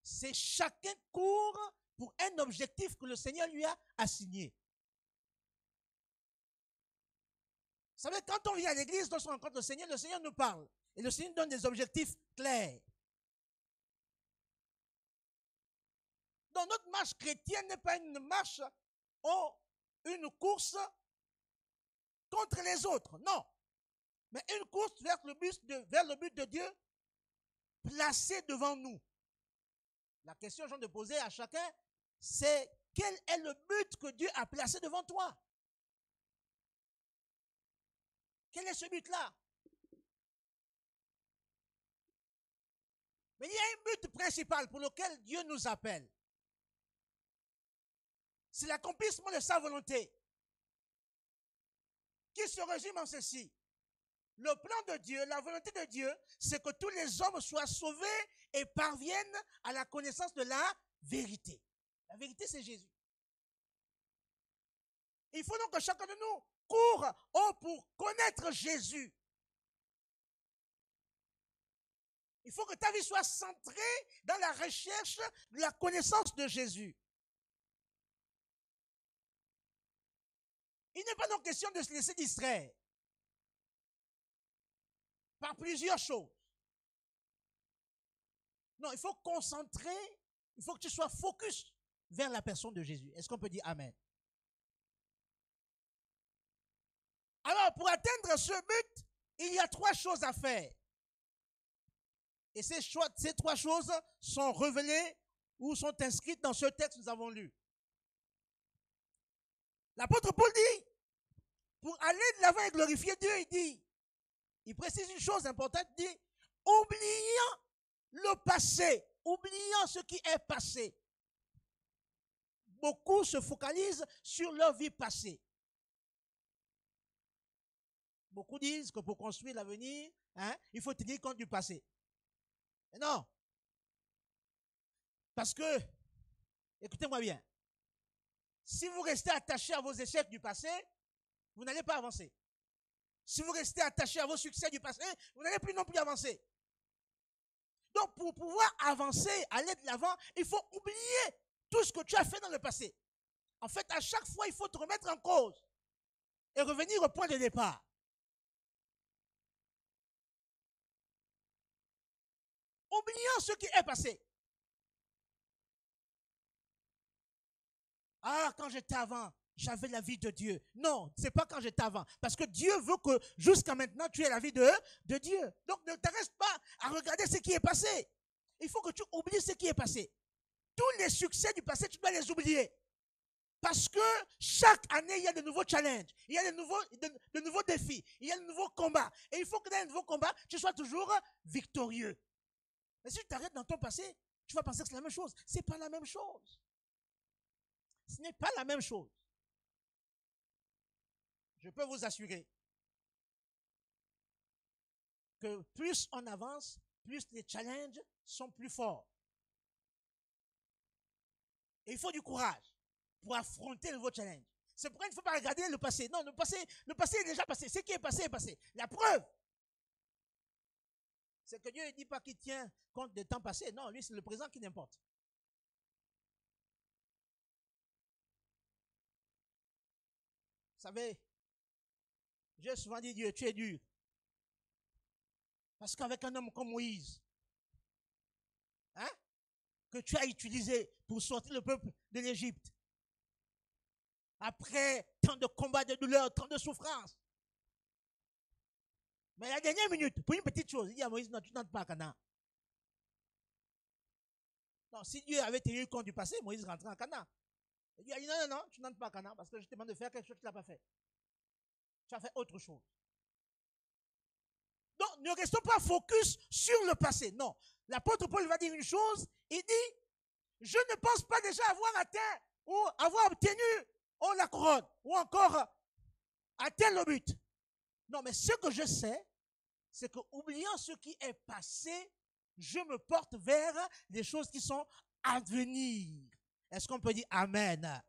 C'est chacun court pour un objectif que le Seigneur lui a assigné. Vous savez, quand on vient à l'église, lorsqu'on rencontre le Seigneur nous parle. Et le Seigneur donne des objectifs clairs. Donc notre marche chrétienne n'est pas une marche ou une course contre les autres. Non. Mais une course vers le but de Dieu placé devant nous. La question que j'ai de poser à chacun, c'est quel est le but que Dieu a placé devant toi? Quel est ce but-là? Mais il y a un but principal pour lequel Dieu nous appelle. C'est l'accomplissement de sa volonté, qui se résume en ceci. Le plan de Dieu, la volonté de Dieu, c'est que tous les hommes soient sauvés et parviennent à la connaissance de la vérité. La vérité, c'est Jésus. Il faut donc que chacun de nous court pour connaître Jésus. Il faut que ta vie soit centrée dans la recherche de la connaissance de Jésus. Il n'est pas donc question de se laisser distraire par plusieurs choses. Non, il faut concentrer, il faut que tu sois focus vers la personne de Jésus. Est-ce qu'on peut dire Amen? Alors, pour atteindre ce but, il y a 3 choses à faire. Et ces 3 choses sont révélées ou sont inscrites dans ce texte que nous avons lu. L'apôtre Paul dit, pour aller de l'avant et glorifier Dieu, il précise une chose importante, il dit, oubliant le passé, oubliant ce qui est passé. Beaucoup se focalisent sur leur vie passée. Beaucoup disent que pour construire l'avenir, il faut tenir compte du passé. Mais non, Parce que, écoutez-moi bien, si vous restez attaché à vos échecs du passé, vous n'allez pas avancer. Si vous restez attaché à vos succès du passé, vous n'allez plus non plus avancer. Donc, pour pouvoir avancer, aller de l'avant, il faut oublier tout ce que tu as fait dans le passé. En fait, à chaque fois, il faut te remettre en cause et revenir au point de départ. Oublions ce qui est passé. Ah, quand j'étais avant, j'avais la vie de Dieu. Non, ce n'est pas quand j'étais avant. Parce que Dieu veut que jusqu'à maintenant, tu aies la vie de Dieu. Donc, ne t'arrête pas à regarder ce qui est passé. Il faut que tu oublies ce qui est passé. Tous les succès du passé, tu dois les oublier. Parce que chaque année, il y a de nouveaux challenges. Il y a de nouveaux défis. Il y a de nouveaux combats. Et il faut que dans les nouveaux combats, tu sois toujours victorieux. Mais si tu t'arrêtes dans ton passé, tu vas penser que c'est la même chose. Ce n'est pas la même chose. Ce n'est pas la même chose. Je peux vous assurer que plus on avance, plus les challenges sont plus forts. Et il faut du courage pour affronter le nouveau challenge. C'est pourquoi il ne faut pas regarder le passé. Non, le passé est déjà passé. Ce qui est passé est passé. La preuve, c'est que Dieu ne dit pas qu'il tient compte des temps passés. Non, lui, c'est le présent qui n'importe. Vous savez, j'ai souvent dit, Dieu, tu es dur. Parce qu'avec un homme comme Moïse, hein, que tu as utilisé pour sortir le peuple de l'Égypte, après tant de combats, de douleurs, tant de souffrances, mais la dernière minute, pour une petite chose, il dit à Moïse, non, tu n'entres pas à Canaan. Non, si Dieu avait tenu compte du passé, Moïse rentrait en Canaan. Il a dit, non, non, non, tu n'entres pas à Canaan parce que je te demande de faire quelque chose que tu n'as pas fait. Tu as fait autre chose. Donc, ne restons pas focus sur le passé. Non. L'apôtre Paul va dire une chose, il dit, je ne pense pas déjà avoir atteint ou avoir obtenu la couronne ou encore atteint le but. Non, mais ce que je sais, c'est que oubliant ce qui est passé, je me porte vers les choses qui sont à venir. Est-ce qu'on peut dire Amen?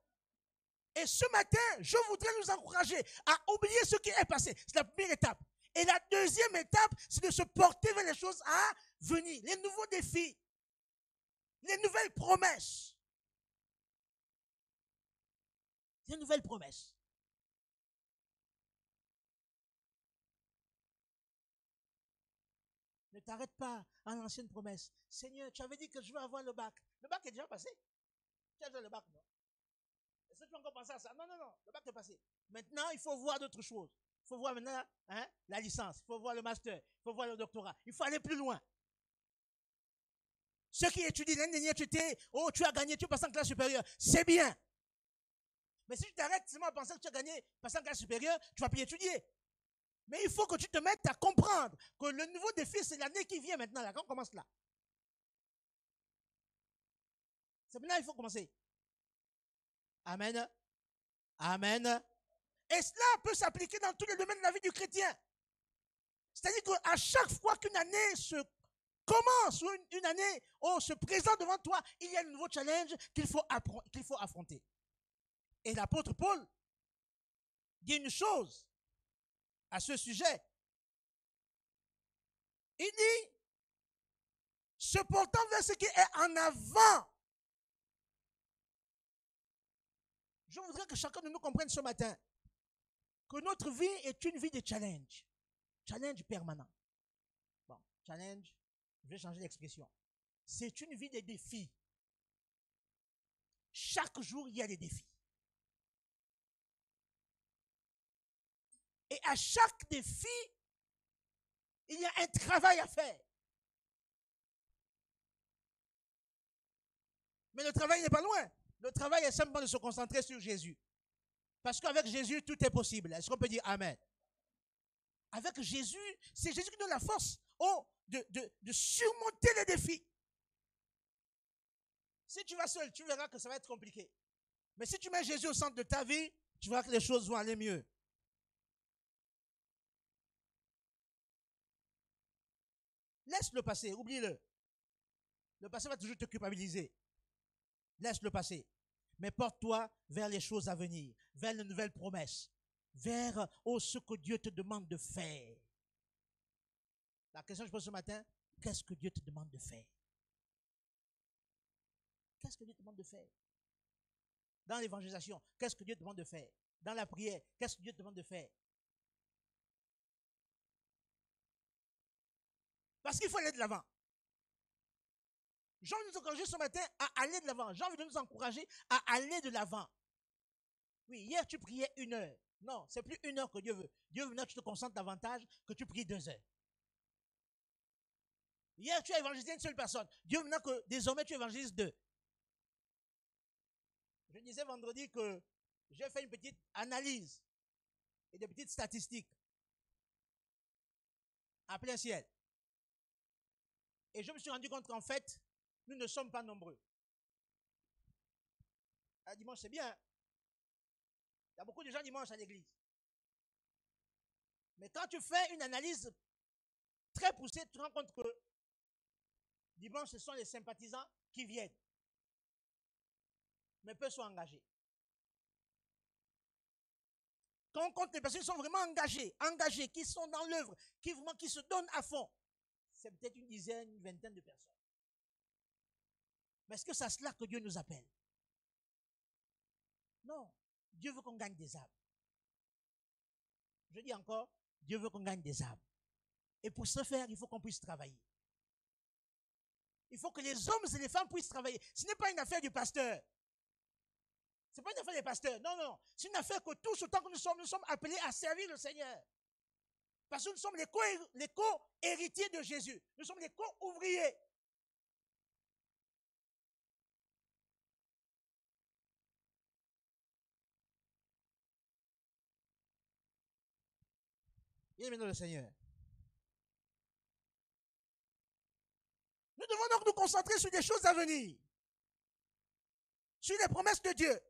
Et ce matin, je voudrais nous encourager à oublier ce qui est passé. C'est la première étape. Et la deuxième étape, c'est de se porter vers les choses à venir. Les nouveaux défis. Les nouvelles promesses. Les nouvelles promesses. Ne t'arrête pas à l'ancienne promesse. Seigneur, tu avais dit que je veux avoir le bac. Le bac est déjà passé. Tu as déjà le bac, non? Est-ce que tu vas encore penser à ça? Non, non, non. Le bac est passé. Maintenant, il faut voir d'autres choses. Il faut voir maintenant la licence. Il faut voir le master. Il faut voir le doctorat. Il faut aller plus loin. Ceux qui étudient l'année dernière, tu as gagné, tu passes en classe supérieure. C'est bien. Mais si tu t'arrêtes seulement à penser que tu as gagné, passer en classe supérieure, tu ne vas plus étudier. Mais il faut que tu te mettes à comprendre que le nouveau défi, c'est l'année qui vient maintenant. Là, quand on commence là. C'est maintenant qu'il faut commencer. Amen. Amen. Et cela peut s'appliquer dans tous les domaines de la vie du chrétien. C'est-à-dire qu'à chaque fois qu'une année se commence, ou une année se présente devant toi, il y a un nouveau challenge qu'il faut affronter. Et l'apôtre Paul dit une chose à ce sujet. Il dit, se portant vers ce qui est en avant. Je voudrais que chacun de nous comprenne ce matin que notre vie est une vie de challenge. Challenge permanent. Bon, challenge, je vais changer d'expression. C'est une vie de défis. Chaque jour, il y a des défis. Et à chaque défi, il y a un travail à faire. Mais le travail n'est pas loin. Le travail est simplement de se concentrer sur Jésus. Parce qu'avec Jésus, tout est possible. Est-ce qu'on peut dire Amen? Avec Jésus, c'est Jésus qui donne la force de surmonter les défis. Si tu vas seul, tu verras que ça va être compliqué. Mais si tu mets Jésus au centre de ta vie, tu verras que les choses vont aller mieux. Laisse le passé, oublie-le. Le passé va toujours te culpabiliser. Laisse le passé. Mais porte-toi vers les choses à venir, vers les nouvelles promesses, vers ce que Dieu te demande de faire. La question que je pose ce matin, qu'est-ce que Dieu te demande de faire? Qu'est-ce que Dieu te demande de faire? Dans l'évangélisation, qu'est-ce que Dieu te demande de faire? Dans la prière, qu'est-ce que Dieu te demande de faire? Parce qu'il faut aller de l'avant. J'ai envie de nous encourager ce matin à aller de l'avant. J'ai envie de nous encourager à aller de l'avant. Oui, hier tu priais 1 heure. Non, c'est plus 1 heure que Dieu veut. Dieu veut que tu te concentres davantage, que tu pries 2 heures. Hier tu as évangélisé une seule personne. Dieu veut que désormais tu évangélises 2. Je disais vendredi que j'ai fait une petite analyse et des petites statistiques à plein ciel. Et je me suis rendu compte qu'en fait, nous ne sommes pas nombreux. Un dimanche, c'est bien. Il y a beaucoup de gens dimanche à l'église. Mais quand tu fais une analyse très poussée, tu te rends compte que dimanche, ce sont les sympathisants qui viennent. Mais peu sont engagés. Quand on compte les personnes qui sont vraiment engagées, qui sont dans l'œuvre, qui se donnent à fond, c'est peut-être une dizaine, une vingtaine de personnes. Mais est-ce que c'est à cela que Dieu nous appelle? Non. Dieu veut qu'on gagne des âmes. Je dis encore, Dieu veut qu'on gagne des âmes. Et pour ce faire, il faut qu'on puisse travailler. Il faut que les hommes et les femmes puissent travailler. Ce n'est pas une affaire du pasteur. Ce n'est pas une affaire des pasteurs. Non, non. C'est une affaire que tous, autant que nous sommes appelés à servir le Seigneur. Parce que nous sommes les co-héritiers de Jésus. Nous sommes les co-ouvriers. Bien-aimé le Seigneur. Nous devons donc nous concentrer sur des choses à venir. Sur les promesses de Dieu.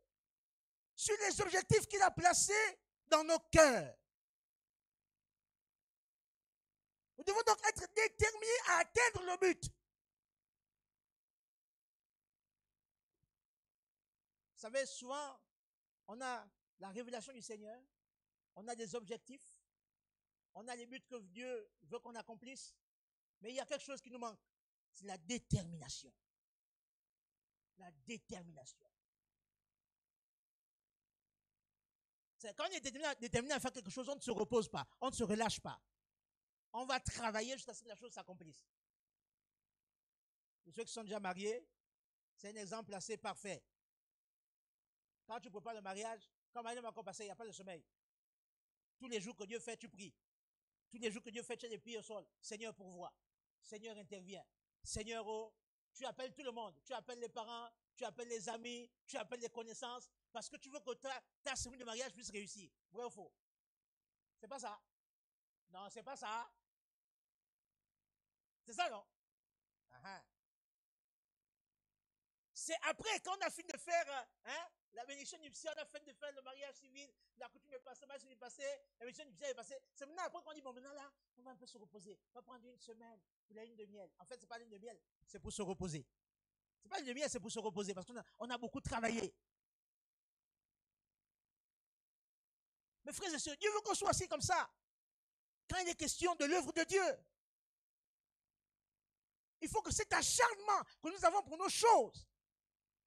Sur les objectifs qu'il a placés dans nos cœurs. Nous devons donc être déterminés à atteindre le but. Vous savez, souvent, on a la révélation du Seigneur, on a des objectifs, on a les buts que Dieu veut qu'on accomplisse, mais il y a quelque chose qui nous manque, c'est la détermination. La détermination. C'est quand on est déterminé à faire quelque chose, on ne se repose pas, on ne se relâche pas. On va travailler jusqu'à ce que la chose s'accomplisse. Pour ceux qui sont déjà mariés, c'est un exemple assez parfait. Quand tu prépares le mariage, quand Marie va encore passer, il n'y a pas de sommeil. Tous les jours que Dieu fait, tu pries. Tous les jours que Dieu fait, tu as des pieds au sol. Seigneur pourvoit. Seigneur intervient. Seigneur, oh, tu appelles tout le monde. Tu appelles les parents, tu appelles les amis, tu appelles les connaissances, parce que tu veux que ta cérémonie de mariage puisse réussir. Vrai ou faux? C'est pas ça? Non, c'est pas ça. C'est ça, non? C'est après, quand on a fini de faire la bénédiction nuptiale, on a fini de faire le mariage civil, la coutume est passée, le mariage est passé, la bénédiction nuptiale est passée. C'est maintenant après qu'on dit, bon, maintenant là, on va un peu se reposer. On va prendre une semaine pour la lune de miel. En fait, c'est pas la lune de miel, c'est pour se reposer. C'est pas la lune de miel, c'est pour se reposer, parce qu'on a beaucoup travaillé. Mes frères et sœurs, Dieu veut qu'on soit assis comme ça. Quand il est question de l'œuvre de Dieu, il faut que cet acharnement que nous avons pour nos choses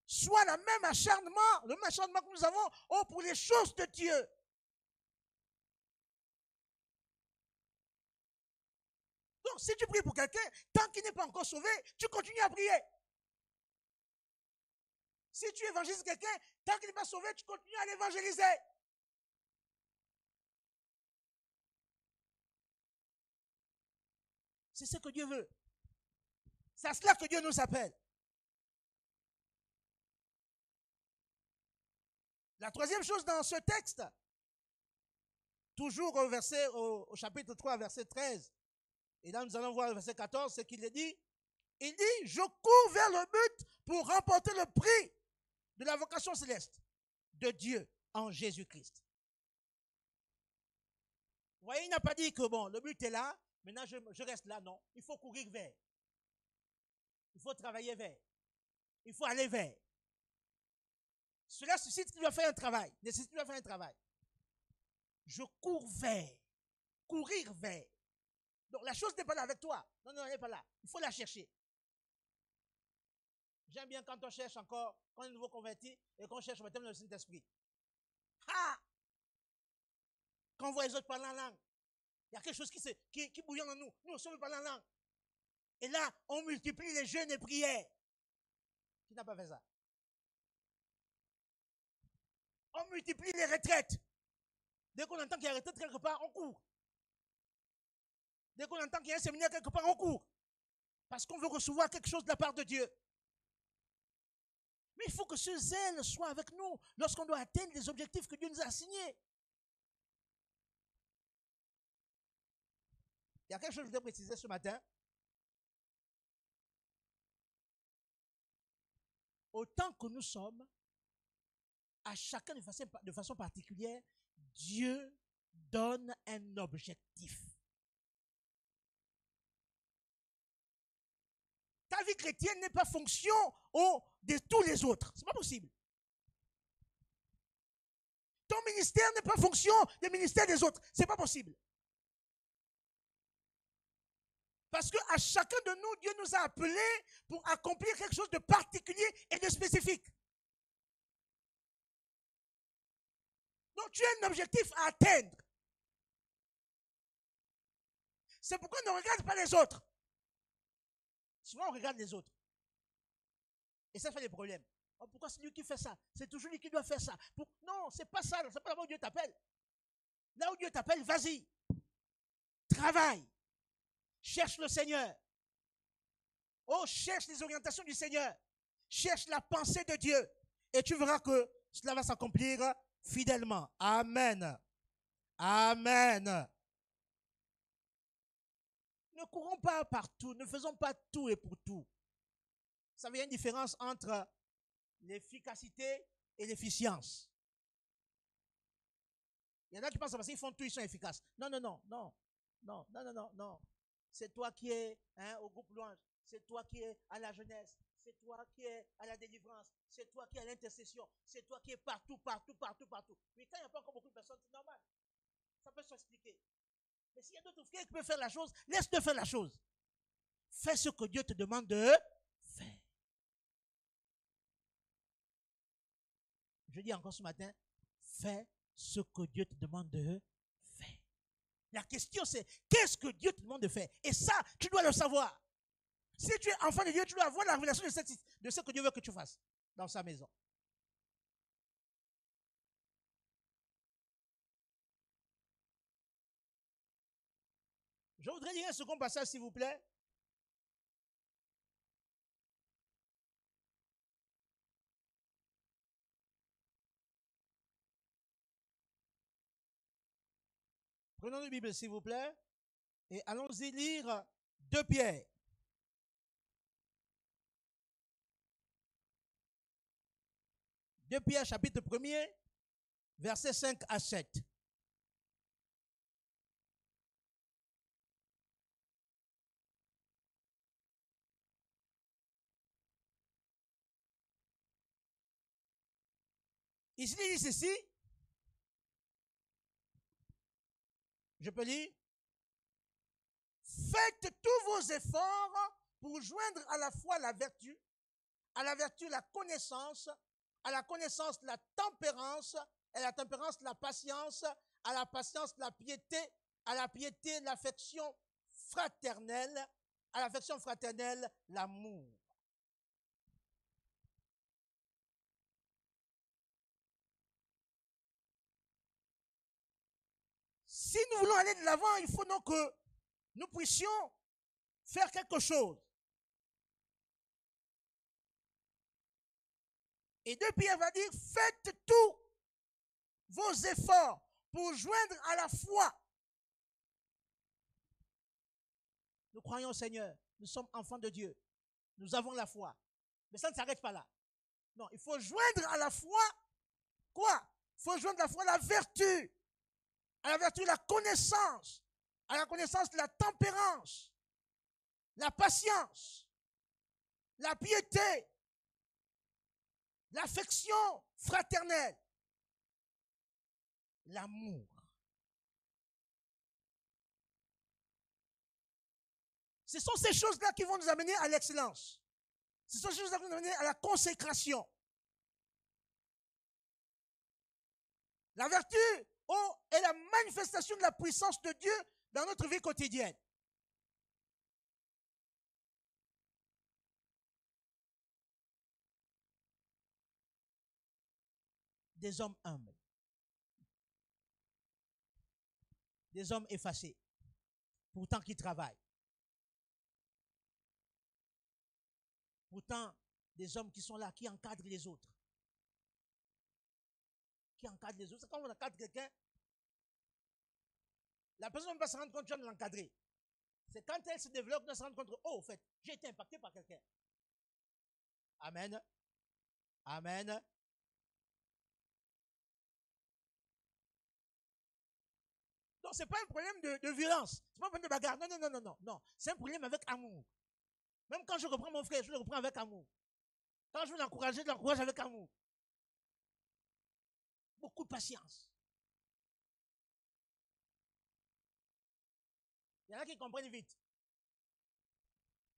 soit le même acharnement que nous avons pour les choses de Dieu. Donc, si tu pries pour quelqu'un, tant qu'il n'est pas encore sauvé, tu continues à prier. Si tu évangélises quelqu'un, tant qu'il n'est pas sauvé, tu continues à l'évangéliser. C'est ce que Dieu veut. C'est à cela que Dieu nous appelle. La troisième chose dans ce texte, toujours au chapitre 3, verset 13, et là nous allons voir le verset 14, c'est qu'il dit, il dit, je cours vers le but pour remporter le prix de la vocation céleste de Dieu en Jésus-Christ. Vous voyez, il n'a pas dit que bon, le but est là, maintenant je reste là, non. Il faut courir vers. Il faut travailler vers. Il faut aller vers. Cela suscite qu'il doit faire un travail. Nécessite qu'il doit faire un travail. Je cours vers. Courir vers. Donc la chose n'est pas là avec toi. Non, non, elle n'est pas là. Il faut la chercher. J'aime bien quand on cherche encore, quand on est nouveau converti, et qu'on cherche le baptême dans le Saint-Esprit. Ah! Quand on voit les autres parler en langue, il y a quelque chose qui bouillonne en nous. Nous aussi, on veut parler en langue. Et là, on multiplie les jeûnes et prières. Qui n'a pas fait ça? On multiplie les retraites. Dès qu'on entend qu'il y a une retraite quelque part, on court. Dès qu'on entend qu'il y a un séminaire quelque part, on court. Parce qu'on veut recevoir quelque chose de la part de Dieu. Mais il faut que ce zèle soit avec nous lorsqu'on doit atteindre les objectifs que Dieu nous a assignés. Il y a quelque chose que je voudrais préciser ce matin. Autant que nous sommes, à chacun de façon particulière, Dieu donne un objectif. Ta vie chrétienne n'est pas fonction de tous les autres. Ce n'est pas possible. Ton ministère n'est pas fonction des ministères des autres. Ce n'est pas possible. Parce qu'à chacun de nous, Dieu nous a appelés pour accomplir quelque chose de particulier et de spécifique. Donc tu as un objectif à atteindre. C'est pourquoi ne regarde pas les autres. Souvent on regarde les autres. Et ça fait des problèmes. Oh, pourquoi c'est lui qui fait ça? C'est toujours lui qui doit faire ça. Non, c'est pas ça. C'est pas là où Dieu t'appelle. Là où Dieu t'appelle, vas-y. Travaille. Cherche le Seigneur. Oh, cherche les orientations du Seigneur. Cherche la pensée de Dieu. Et tu verras que cela va s'accomplir fidèlement. Amen. Amen. Ne courons pas partout. Ne faisons pas tout et pour tout. Ça veut dire une différence entre l'efficacité et l'efficience. Il y en a qui pensent parce qu'ils font tout, ils sont efficaces. Non, non, non, non. Non, non, non, non, non. C'est toi qui es au groupe louange. C'est toi qui es à la jeunesse. C'est toi qui es à la délivrance. C'est toi qui es à l'intercession. C'est toi qui es partout, partout, partout, partout. Mais quand il n'y a pas encore beaucoup de personnes, c'est normal. Ça peut s'expliquer. Mais s'il y a d'autres frères qui peuvent faire la chose, laisse-le faire la chose. Fais ce que Dieu te demande de faire. Je dis encore ce matin, fais ce que Dieu te demande de faire. La question c'est, qu'est-ce que Dieu te demande de faire? Et ça, tu dois le savoir. Si tu es enfant de Dieu, tu dois avoir la révélation de ce que Dieu veut que tu fasses dans sa maison. Je voudrais lire un second passage, s'il vous plaît. Prenons une Bible, s'il vous plaît, et allons-y lire 2 Pierre. Pierre, chapitre 1er, versets 5 à 7. Ici, il dit ceci. Je peux lire. Faites tous vos efforts pour joindre à la fois la vertu, à la vertu la connaissance, à la connaissance la tempérance, à la tempérance la patience, à la patience la piété, à la piété l'affection fraternelle, à l'affection fraternelle l'amour. Si nous voulons aller de l'avant, il faut donc que nous puissions faire quelque chose. Et 2 Pierre va dire, faites tous vos efforts pour joindre à la foi. Nous croyons au Seigneur, nous sommes enfants de Dieu, nous avons la foi. Mais ça ne s'arrête pas là. Non, il faut joindre à la foi, quoi? Il faut joindre à la foi la vertu. À la vertu la connaissance. À la connaissance la tempérance. La patience. La piété. l'affection fraternelle, l'amour. Ce sont ces choses-là qui vont nous amener à l'excellence. Ce sont ces choses-là qui vont nous amener à la consécration. La vertu est la manifestation de la puissance de Dieu dans notre vie quotidienne. Des hommes humbles. Des hommes effacés. Pourtant qui travaillent. Pourtant, des hommes qui sont là, qui encadrent les autres. Qui encadrent les autres. C'est quand on encadre quelqu'un, la personne ne va pas se rendre compte que tu viens de l'encadrer. C'est quand elle se développe, elle se rend compte que, oh, en fait, j'ai été impacté par quelqu'un. Amen. Amen. Donc, ce n'est pas un problème de violence. Ce n'est pas un problème de bagarre. Non, non, non, non, non, non. C'est un problème avec amour. Même quand je reprends mon frère, je le reprends avec amour. Quand je veux l'encourager, je l'encourage avec amour. Beaucoup de patience. Il y en a qui comprennent vite.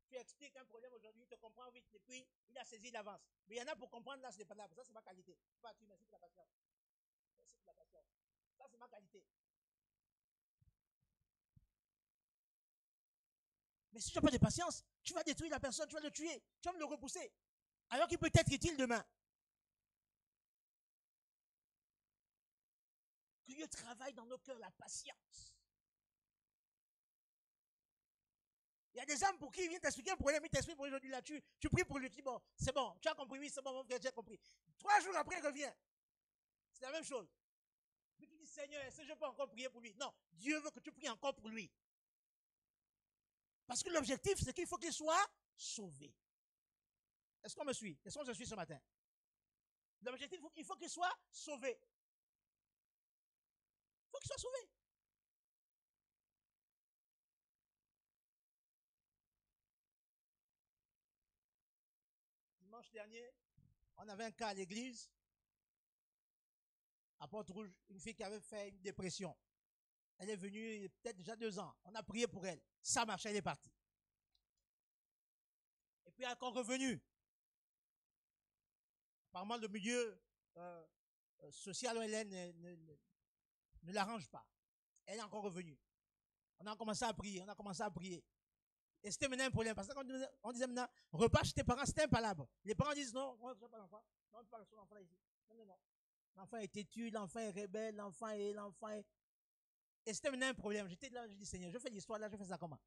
Tu expliques un problème aujourd'hui, il te comprend vite, et puis il a saisi d'avance. Mais il y en a pour comprendre, là, ce n'est pas là. Ça, c'est ma qualité. Pas tu, merci pour la patience. Merci pour la patience. Ça, c'est ma qualité. Mais si tu n'as pas de patience, tu vas détruire la personne, tu vas le tuer, tu vas me le repousser. Alors qu'il peut être utile demain. Que Dieu travaille dans nos cœurs la patience. Il y a des âmes pour qui il vient t'expliquer un problème, il t'explique pour aujourd'hui là, tu pries pour lui, tu dis bon, c'est bon, tu as compris, oui, c'est bon, mon frère, tu as compris. 3 jours après, il revient. C'est la même chose. Puis tu dis, Seigneur, est-ce que je peux encore prier pour lui? Non, Dieu veut que tu pries encore pour lui. Parce que l'objectif, c'est qu'il faut qu'il soit sauvé. Est-ce qu'on me suit? Est-ce qu'on se suit ce matin? L'objectif, il faut qu'il soit sauvé. Il faut qu'il soit sauvé. Dimanche dernier, on avait un cas à l'église, à Port-Rouge, une fille qui avait fait une dépression. Elle est venue peut-être déjà 2 ans. On a prié pour elle. Ça marchait, elle est partie. Et puis elle est encore revenue. Apparemment, le milieu social où elle est ne l'arrange pas. Elle est encore revenue. On a commencé à prier, Et c'était maintenant un problème. Parce qu'on disait maintenant, repas chez tes parents, c'était un palabre. Les parents disent non, moi je n'ai pas d'enfant. Non, tu parles sur l'enfant ici. Non, non, non. L'enfant est têtu, l'enfant est rebelle, l'enfant est. Et c'était maintenant un problème. J'étais là, je dis Seigneur, je fais l'histoire là, je fais ça comment?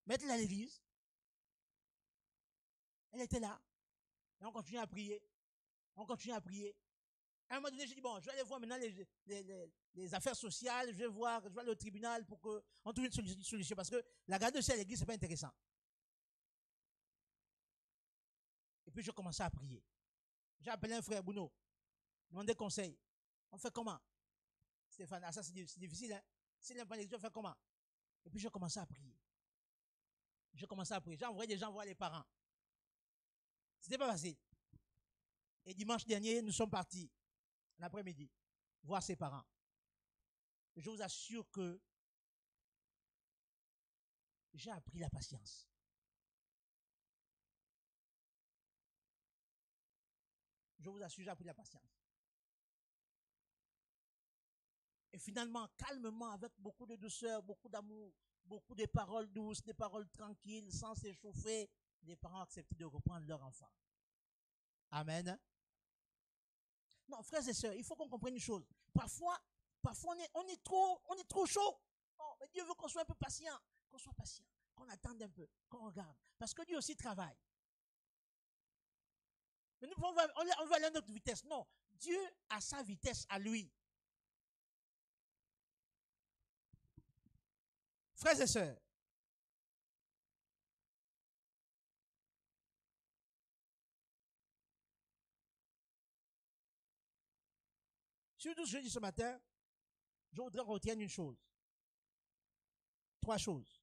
Mettre-la à l'église. Elle était là. Et on continue à prier. À un moment donné, j'ai dit, bon, je vais aller voir maintenant les affaires sociales, je vais aller au tribunal pour qu'on trouve une solution. Parce que la garde de ciel à l'église, ce n'est pas intéressant. Et puis, je commençais à prier. J'ai appelé un frère, Bruno, demandé conseil. On fait comment? Stéphane, ça c'est difficile, hein? Si n'est pas l'église, on fait comment? Et puis, je commençais à prier. J'ai envoyé des gens voir les parents. C'était pas facile. Et dimanche dernier, nous sommes partis, en après-midi, voir ses parents. Je vous assure que j'ai appris la patience. Je vous assure, j'ai appris la patience. Et finalement, calmement, avec beaucoup de douceur, beaucoup d'amour, beaucoup de paroles douces, des paroles tranquilles, sans s'échauffer, les parents ont accepté de reprendre leur enfant. Amen. Non, frères et sœurs, il faut qu'on comprenne une chose. Parfois on est trop chaud. Oh, mais Dieu veut qu'on soit un peu patient, qu'on attende un peu, qu'on regarde. Parce que Dieu aussi travaille. Mais nous, on va aller à notre vitesse. Non, Dieu a sa vitesse à lui. Frères et sœurs, surtout ce que je dis ce matin, je voudrais retenir une chose. 3 choses.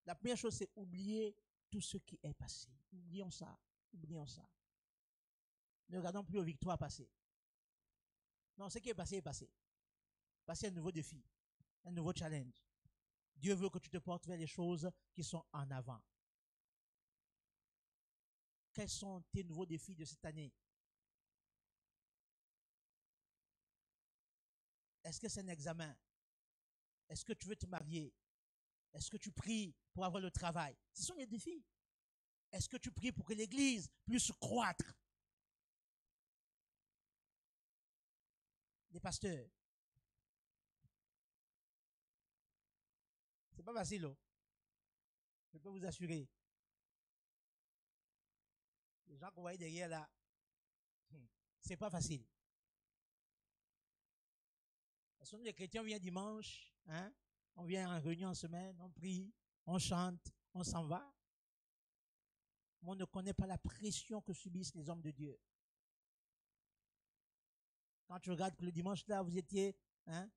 La première chose, c'est oublier tout ce qui est passé. Oublions ça. Oublions ça. Ne regardons plus aux victoires passées. Non, ce qui est passé est passé. Passez un nouveau défi, un nouveau challenge. Dieu veut que tu te portes vers les choses qui sont en avant. Quels sont tes nouveaux défis de cette année? Est-ce que c'est un examen? Est-ce que tu veux te marier? Est-ce que tu pries pour avoir le travail? Ce sont les défis. Est-ce que tu pries pour que l'Église puisse croître? Les pasteurs. C'est pas facile, oh. Je peux vous assurer. Les gens qu'on voyait derrière là, c'est pas facile. Parce que nous, les chrétiens, on vient dimanche, hein? On vient en réunion en semaine, on prie, on chante, on s'en va. Mais on ne connaît pas la pression que subissent les hommes de Dieu. Quand tu regardes que le dimanche là, vous étiez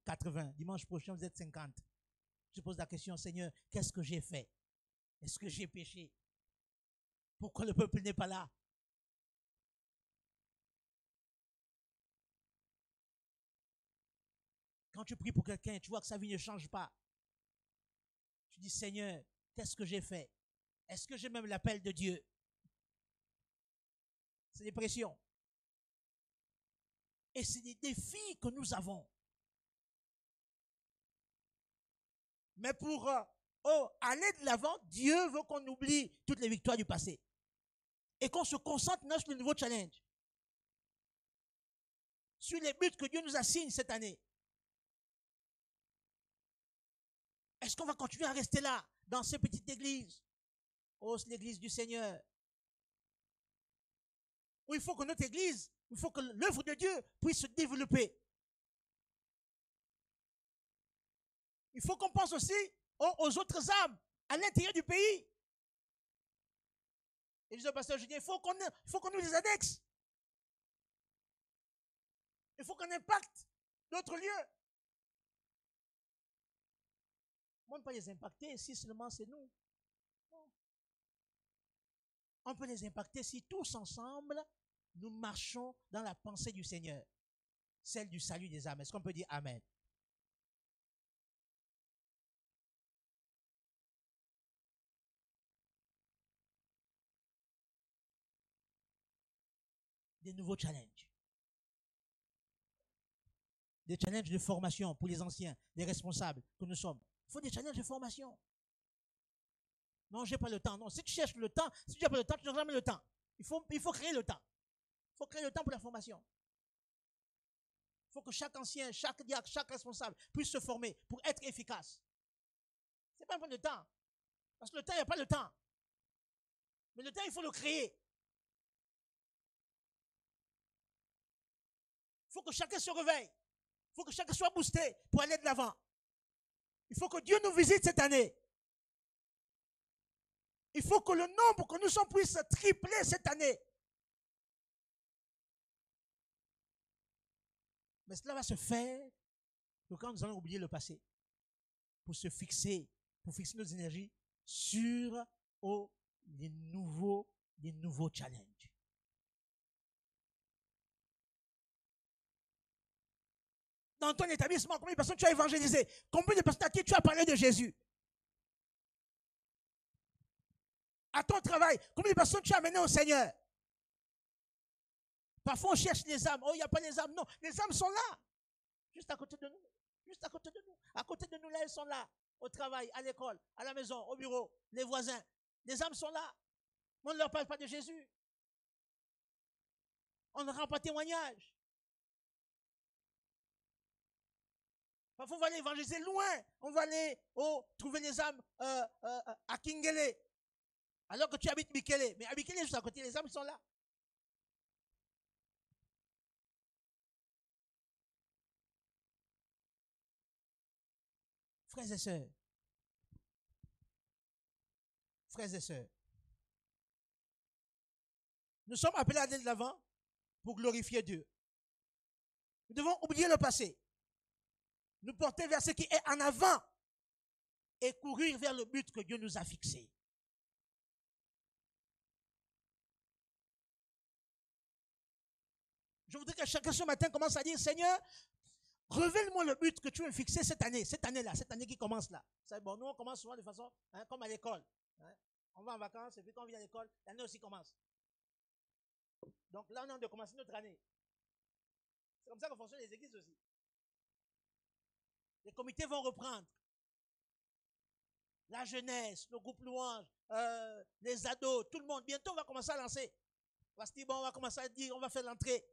80, dimanche prochain, vous êtes 50. Je pose la question, Seigneur, qu'est-ce que j'ai fait? Est-ce que j'ai péché? Pourquoi le peuple n'est pas là? Quand tu pries pour quelqu'un, tu vois que sa vie ne change pas. Tu dis, Seigneur, qu'est-ce que j'ai fait? Est-ce que j'ai même l'appel de Dieu? C'est des pressions. Et c'est des défis que nous avons. Mais pour aller de l'avant, Dieu veut qu'on oublie toutes les victoires du passé. Et qu'on se concentre sur le nouveau challenge. Sur les buts que Dieu nous assigne cette année. Est-ce qu'on va continuer à rester là, dans ces petites églises? Oh, c'est l'église du Seigneur. Où il faut que notre église, il faut que l'œuvre de Dieu puisse se développer. Il faut qu'on pense aussi aux autres âmes à l'intérieur du pays. Et je dis au pasteur Julien, il faut qu'on nous les annexe. Il faut qu'on impacte d'autres lieux. On ne peut pas les impacter si seulement c'est nous. Non. On peut les impacter si tous ensemble, nous marchons dans la pensée du Seigneur, celle du salut des âmes. Est-ce qu'on peut dire Amen? Des nouveaux challenges. Des challenges de formation pour les anciens, les responsables que nous sommes. Il faut des challenges de formation. Non, j'ai pas le temps. Non, si tu cherches le temps, si tu n'as pas le temps, tu n'auras jamais le temps. Il faut créer le temps. Il faut créer le temps pour la formation. Il faut que chaque ancien, chaque diacre, chaque responsable puisse se former pour être efficace. Ce n'est pas un problème de temps. Parce que le temps, il n'y a pas le temps. Mais le temps, il faut le créer. Il faut que chacun se réveille. Il faut que chacun soit boosté pour aller de l'avant. Il faut que Dieu nous visite cette année. Il faut que le nombre que nous sommes puisse tripler cette année. Mais cela va se faire que quand nous allons oublier le passé, pour fixer nos énergies sur les nouveaux challenges. Dans ton établissement, combien de personnes tu as évangélisé? Combien de personnes à qui tu as parlé de Jésus? À ton travail, combien de personnes tu as amené au Seigneur? Parfois on cherche les âmes. Oh, il n'y a pas les âmes. Non, les âmes sont là. Juste à côté de nous. Juste à côté de nous. À côté de nous, là, elles sont là. Au travail, à l'école, à la maison, au bureau, les voisins. Les âmes sont là. Mais on ne leur parle pas de Jésus. On ne rend pas témoignage. Parfois, on va aller évangéliser loin. On va aller trouver les âmes à Kingele. Alors que tu habites Mikele. Mais à Mikele, juste à côté, les âmes sont là. Frères et sœurs. Frères et sœurs. Nous sommes appelés à aller de l'avant pour glorifier Dieu. Nous devons oublier le passé. Nous porter vers ce qui est en avant et courir vers le but que Dieu nous a fixé. Je voudrais que chacun ce matin commence à dire, Seigneur, révèle-moi le but que tu veux me fixer cette année-là, cette année qui commence là. Bon, nous on commence souvent de façon, comme à l'école. On va en vacances et puis quand on vient à l'école, l'année aussi commence. Donc là, on est en train de commencer notre année. C'est comme ça que fonctionnent les églises aussi. Les comités vont reprendre. La jeunesse, le groupe louange, les ados, tout le monde. Bientôt, on va commencer à lancer. On va se dire, bon, on va commencer à dire, on va faire l'entrée.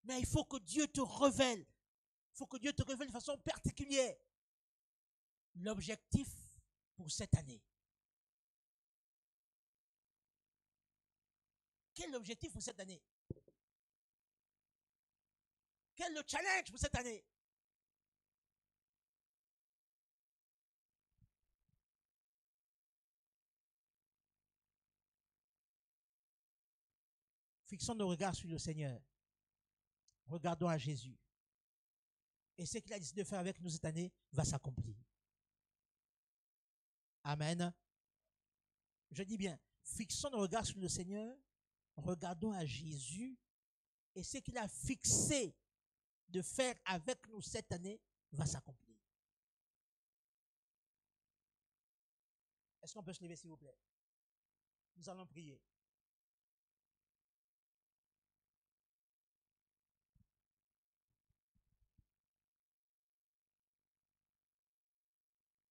Mais il faut que Dieu te révèle. Il faut que Dieu te révèle de façon particulière l'objectif pour cette année. Quel est l'objectif pour cette année? Quel est le challenge pour cette année? Fixons nos regards sur le Seigneur. Regardons à Jésus. Et ce qu'il a décidé de faire avec nous cette année va s'accomplir. Amen. Je dis bien, fixons nos regards sur le Seigneur. Regardons à Jésus. Et ce qu'il a fixé de faire avec nous cette année va s'accomplir. Est-ce qu'on peut se lever, s'il vous plaît? Nous allons prier.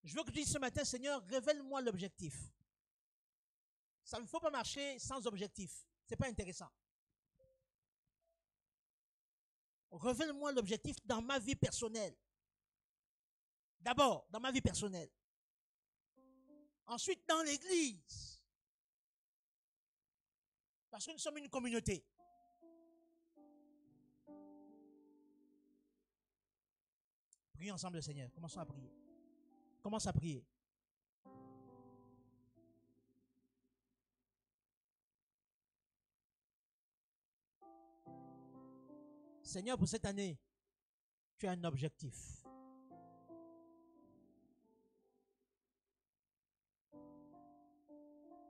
Je veux que tu dises ce matin, Seigneur, révèle-moi l'objectif. Ça ne faut pas marcher sans objectif. Ce n'est pas intéressant. Révèle-moi l'objectif dans ma vie personnelle. D'abord, dans ma vie personnelle. Ensuite, dans l'église. Parce que nous sommes une communauté. Prions ensemble le Seigneur. Commençons à prier. Commence à prier. Seigneur, pour cette année, tu as un objectif.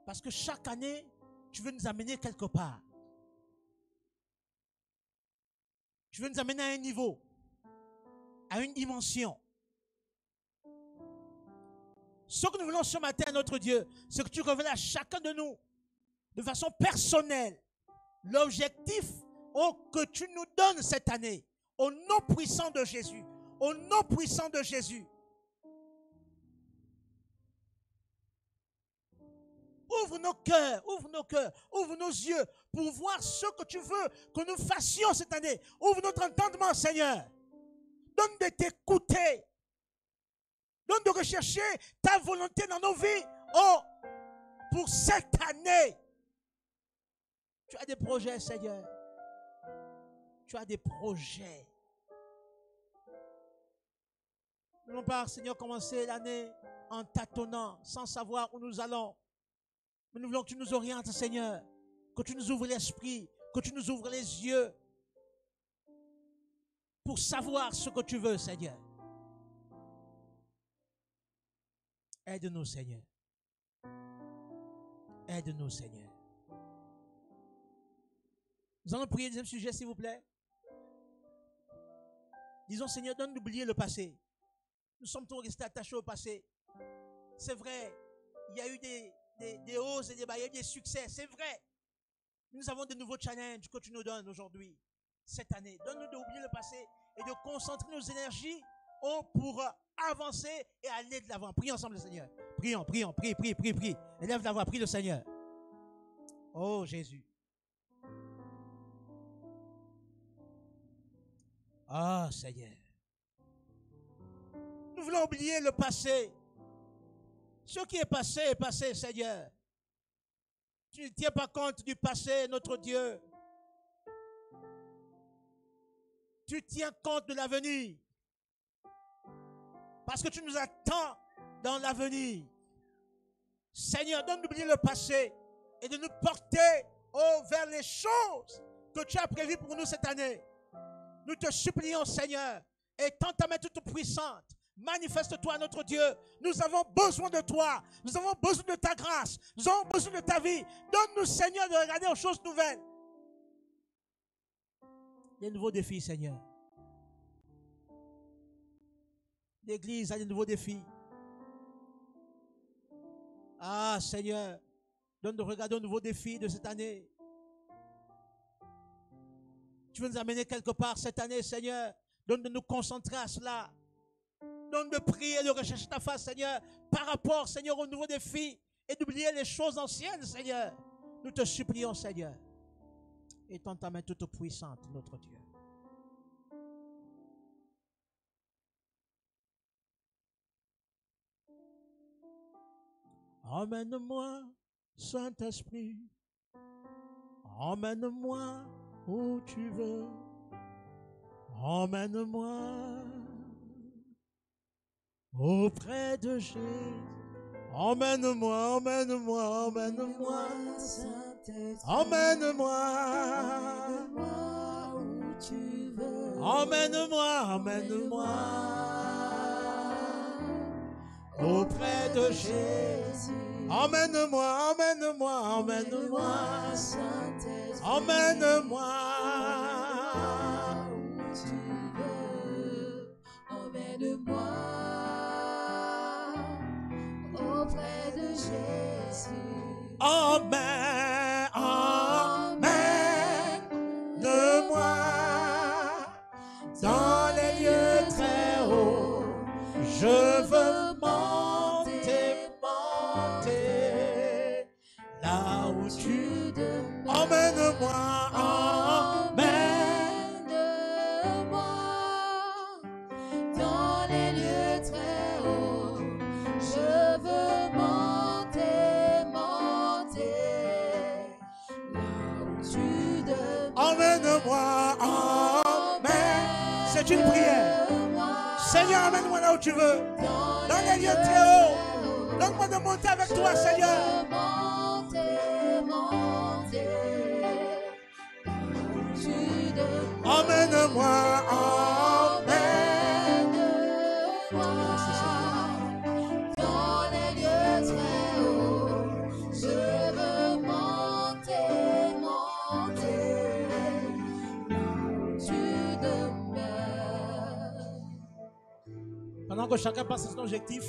Parce que chaque année, tu veux nous amener quelque part. Tu veux nous amener à un niveau, à une dimension. Ce que nous voulons ce matin à notre Dieu, c'est que tu révèles à chacun de nous, de façon personnelle, l'objectif que tu nous donnes cette année, au nom puissant de Jésus, au nom puissant de Jésus. Ouvre nos cœurs, ouvre nos yeux pour voir ce que tu veux que nous fassions cette année. Ouvre notre entendement, Seigneur. Donne de t'écouter. Donne de rechercher ta volonté dans nos vies. Oh, pour cette année. Tu as des projets, Seigneur. Tu as des projets. Nous n'allons pas, Seigneur, commencer l'année en tâtonnant, sans savoir où nous allons. Mais nous voulons que tu nous orientes, Seigneur. Que tu nous ouvres l'esprit, que tu nous ouvres les yeux. Pour savoir ce que tu veux, Seigneur. Aide-nous, Seigneur. Aide-nous, Seigneur. Nous allons prier le deuxième sujet, s'il vous plaît. Disons, Seigneur, donne d'oublier le passé. Nous sommes tous restés attachés au passé. C'est vrai, il y a eu des hausses et des bas, il y a eu des succès, c'est vrai. Nous avons de nouveaux challenges que tu nous donnes aujourd'hui, cette année. Donne-nous d'oublier le passé et de concentrer nos énergies pour avancer et aller de l'avant. Prions ensemble le Seigneur. Prions, prie. Élève la voix, prie le Seigneur. Oh Jésus. Ah Seigneur. Nous voulons oublier le passé. Ce qui est passé, Seigneur. Tu ne tiens pas compte du passé, notre Dieu. Tu tiens compte de l'avenir. Parce que tu nous attends dans l'avenir. Seigneur, donne d'oublier le passé et de nous porter vers les choses que tu as prévues pour nous cette année. Nous te supplions, Seigneur, étends ta main toute puissante. Manifeste-toi, notre Dieu. Nous avons besoin de toi. Nous avons besoin de ta grâce. Nous avons besoin de ta vie. Donne-nous, Seigneur, de regarder aux choses nouvelles. des nouveaux défis, Seigneur. L'Église a des nouveaux défis. Ah, Seigneur, donne-nous regarder aux nouveaux défis de cette année. Tu veux nous amener quelque part cette année, Seigneur. Donne de nous concentrer à cela. Donne de prier, de rechercher ta face, Seigneur, par rapport, Seigneur, aux nouveaux défis et d'oublier les choses anciennes, Seigneur. Nous te supplions, Seigneur. Étends ta main toute puissante, notre Dieu. Emmène-moi, Saint-Esprit. Emmène-moi où tu veux. Emmène-moi auprès de Jésus. Emmène-moi, emmène-moi, emmène-moi. Emmène-moi où tu veux. Emmène-moi, emmène-moi auprès de Jésus. Emmène-moi, emmène-moi, emmène-moi. Emmène-moi où tu veux. Emmène-moi auprès de Jésus. Emmène-moi dans les lieux très hauts. Je veux monter là où tu demeures. Emmène-moi, Emmène-moi dans les lieux très hauts. Je veux monter là où tu demeures. emmène-moi, c'est une prière. Seigneur, emmène-moi là où tu veux. Dans les lieux très hauts. Donne-moi de monter avec toi, Seigneur. Emmène-moi, dans les lieux très hauts. Je veux monter là où tu demeures. Pendant que chacun passe à son objectif,